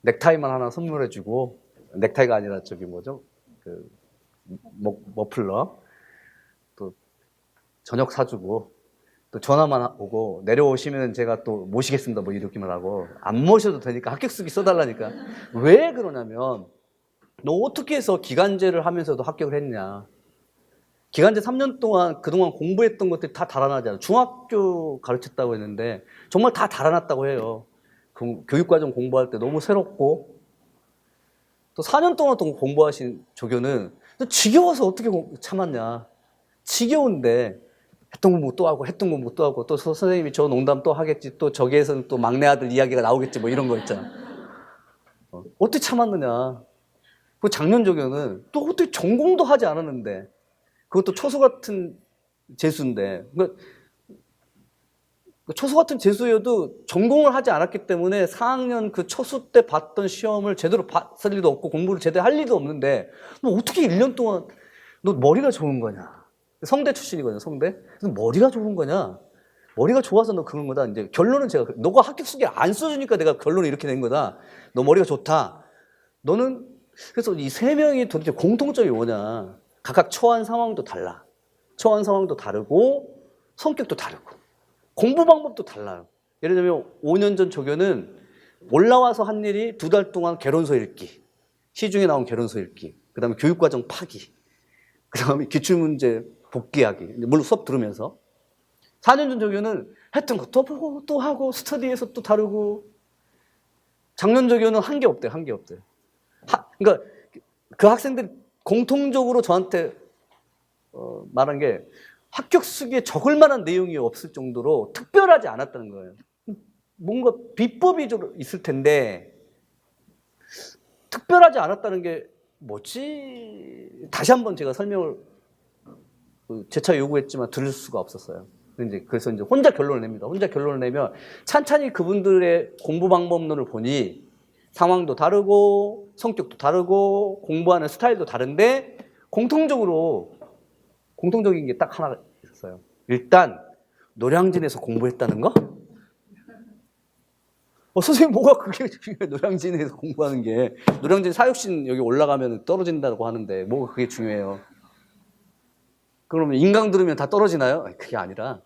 넥타이만 하나 선물해주고, 넥타이가 아니라 저기 뭐죠? 그 머플러 또 저녁 사주고, 또 전화만 오고 내려오시면 제가 또 모시겠습니다 뭐 이렇게만 하고, 안 모셔도 되니까 합격 수기 써달라니까. 왜 그러냐면, 너 어떻게 해서 기간제를 하면서도 합격을 했냐. 기간제 3년 동안 그동안 공부했던 것들이 다 달아나잖아요. 중학교 가르쳤다고 했는데 정말 다 달아났다고 해요. 교육과정 공부할 때 너무 새롭고, 또 4년 동안 또 공부하신 조교는 또 지겨워서 어떻게 참았냐. 지겨운데 했던 공부 또 하고 했던 공부 또 하고, 또 선생님이 저 농담 또 하겠지, 또 저기에서는 또 막내 아들 이야기가 나오겠지 뭐 이런 거 있잖아. 어떻게 참았느냐. 그 작년 조교는 또 어떻게 전공도 하지 않았는데, 그것도 초수 같은 재수인데, 그러니까 초수 같은 재수여도 전공을 하지 않았기 때문에 4학년 그 초수 때 봤던 시험을 제대로 봤을 리도 없고 공부를 제대로 할 리도 없는데, 뭐 어떻게 1년 동안 너 머리가 좋은 거냐. 성대 출신이거든요, 성대. 그래서 머리가 좋은 거냐. 머리가 좋아서 너 그런 거다. 이제 결론은 제가, 너가 합격 수기 안 써주니까 내가 결론을 이렇게 낸 거다. 너 머리가 좋다. 너는, 그래서 이 3명이 도대체 공통점이 뭐냐. 각각 처한 상황도 달라. 처한 상황도 다르고 성격도 다르고 공부 방법도 달라요. 예를 들면 5년 전 조교는 올라와서 한 일이 2달 동안 개론서 읽기, 시중에 나온 개론서 읽기, 그 다음에 교육과정 파기, 그 다음에 기출문제 복기하기, 물론 수업 들으면서. 4년 전 조교는 했던 거 또 보고 또 하고, 스터디에서 또 다르고. 작년 조교는 한 게 없대요. 한 게 없대요. 그러니까 그 학생들이 공통적으로 저한테 말한 게, 합격 수기에 적을 만한 내용이 없을 정도로 특별하지 않았다는 거예요. 뭔가 비법이 좀 있을 텐데 특별하지 않았다는 게 뭐지? 다시 한번 제가 설명을 재차 요구했지만 들을 수가 없었어요. 그래서 이제 혼자 결론을 냅니다. 혼자 결론을 내면 찬찬히 그분들의 공부 방법론을 보니 상황도 다르고 성격도 다르고 공부하는 스타일도 다른데 공통적인 게 딱 하나 있었어요. 일단 노량진에서 공부했다는 거? 선생님 뭐가 그게 중요해. 노량진에서 공부하는 게. 노량진 사육신 여기 올라가면 떨어진다고 하는데 뭐가 그게 중요해요. 그러면 인강 들으면 다 떨어지나요? 그게 아니라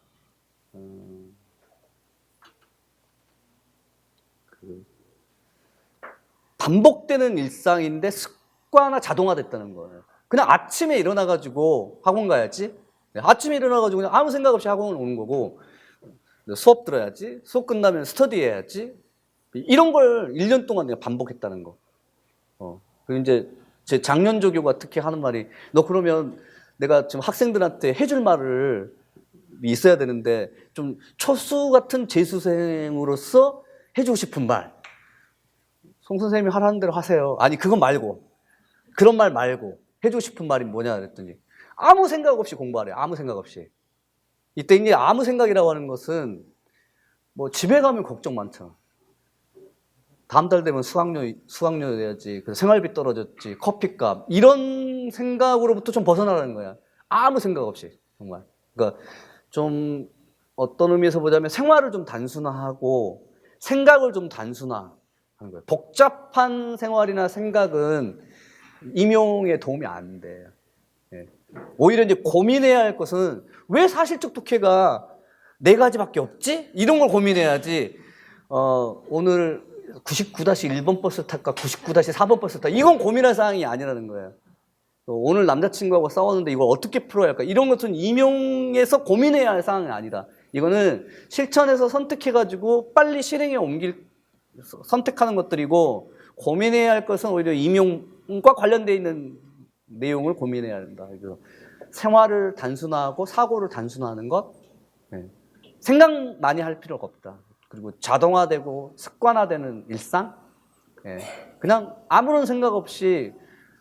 반복되는 일상인데 습관화 자동화됐다는 거예요. 그냥 아침에 일어나가지고 학원 가야지. 아침에 일어나가지고 그냥 아무 생각 없이 학원을 오는 거고, 수업 들어야지. 수업 끝나면 스터디 해야지. 이런 걸 1년 동안 내가 반복했다는 거. 그리고 이제 제 작년 조교가 특히 하는 말이, 너 그러면 내가 지금 학생들한테 해줄 말을 있어야 되는데 좀 초수 같은 재수생으로서 해주고 싶은 말. 송 선생님이 하라는 대로 하세요. 아니 그건 말고, 그런 말 말고 해주고 싶은 말이 뭐냐 그랬더니, 아무 생각 없이 공부하래. 아무 생각 없이. 이때 이제 아무 생각이라고 하는 것은 뭐 집에 가면 걱정 많잖아. 다음 달 되면 수학료 내야지, 생활비 떨어졌지, 커피값, 이런 생각으로부터 좀 벗어나라는 거야. 아무 생각 없이, 정말. 그러니까 좀 어떤 의미에서 보자면 생활을 좀 단순화하고 생각을 좀 단순화하는 거예요. 복잡한 생활이나 생각은 임용에 도움이 안 돼요. 오히려 이제 고민해야 할 것은 왜 사실적 독해가 4가지밖에 없지? 이런 걸 고민해야지. 오늘 99-1번 버스 탈까 99-4번 버스 탈까, 이건 고민할 사항이 아니라는 거예요. 오늘 남자친구하고 싸웠는데 이걸 어떻게 풀어야 할까, 이런 것은 임용에서 고민해야 할 사항이 아니다. 이거는 실천해서 선택해가지고 빨리 실행에 선택하는 것들이고, 고민해야 할 것은 오히려 임용과 관련되어 있는 내용을 고민해야 한다. 그래서 생활을 단순화하고 사고를 단순화하는 것, 생각 많이 할 필요가 없다. 그리고 자동화되고 습관화되는 일상, 그냥 아무런 생각 없이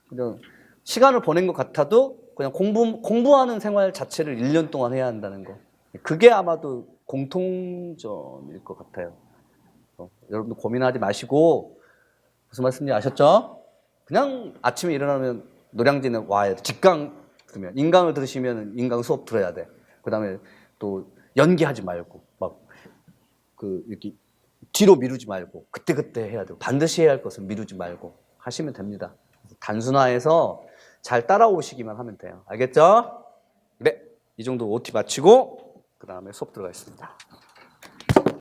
그냥 시간을 보낸 것 같아도 그냥 공부하는 생활 자체를 1년 동안 해야 한다는 거. 그게 아마도 공통점일 것 같아요. 여러분도 고민하지 마시고 무슨 말씀인지 아셨죠? 그냥 아침에 일어나면 노량진에 와야 돼. 직강 그러면 인강을 들으시면 인강 수업 들어야 돼. 그다음에 또 연기하지 말고 막 이렇게 뒤로 미루지 말고 그때그때 해야 되고 반드시 해야 할 것은 미루지 말고 하시면 됩니다. 단순화해서 잘 따라오시기만 하면 돼요. 알겠죠? 네, 이 정도 OT 마치고 그 다음에 수업 들어가겠습니다.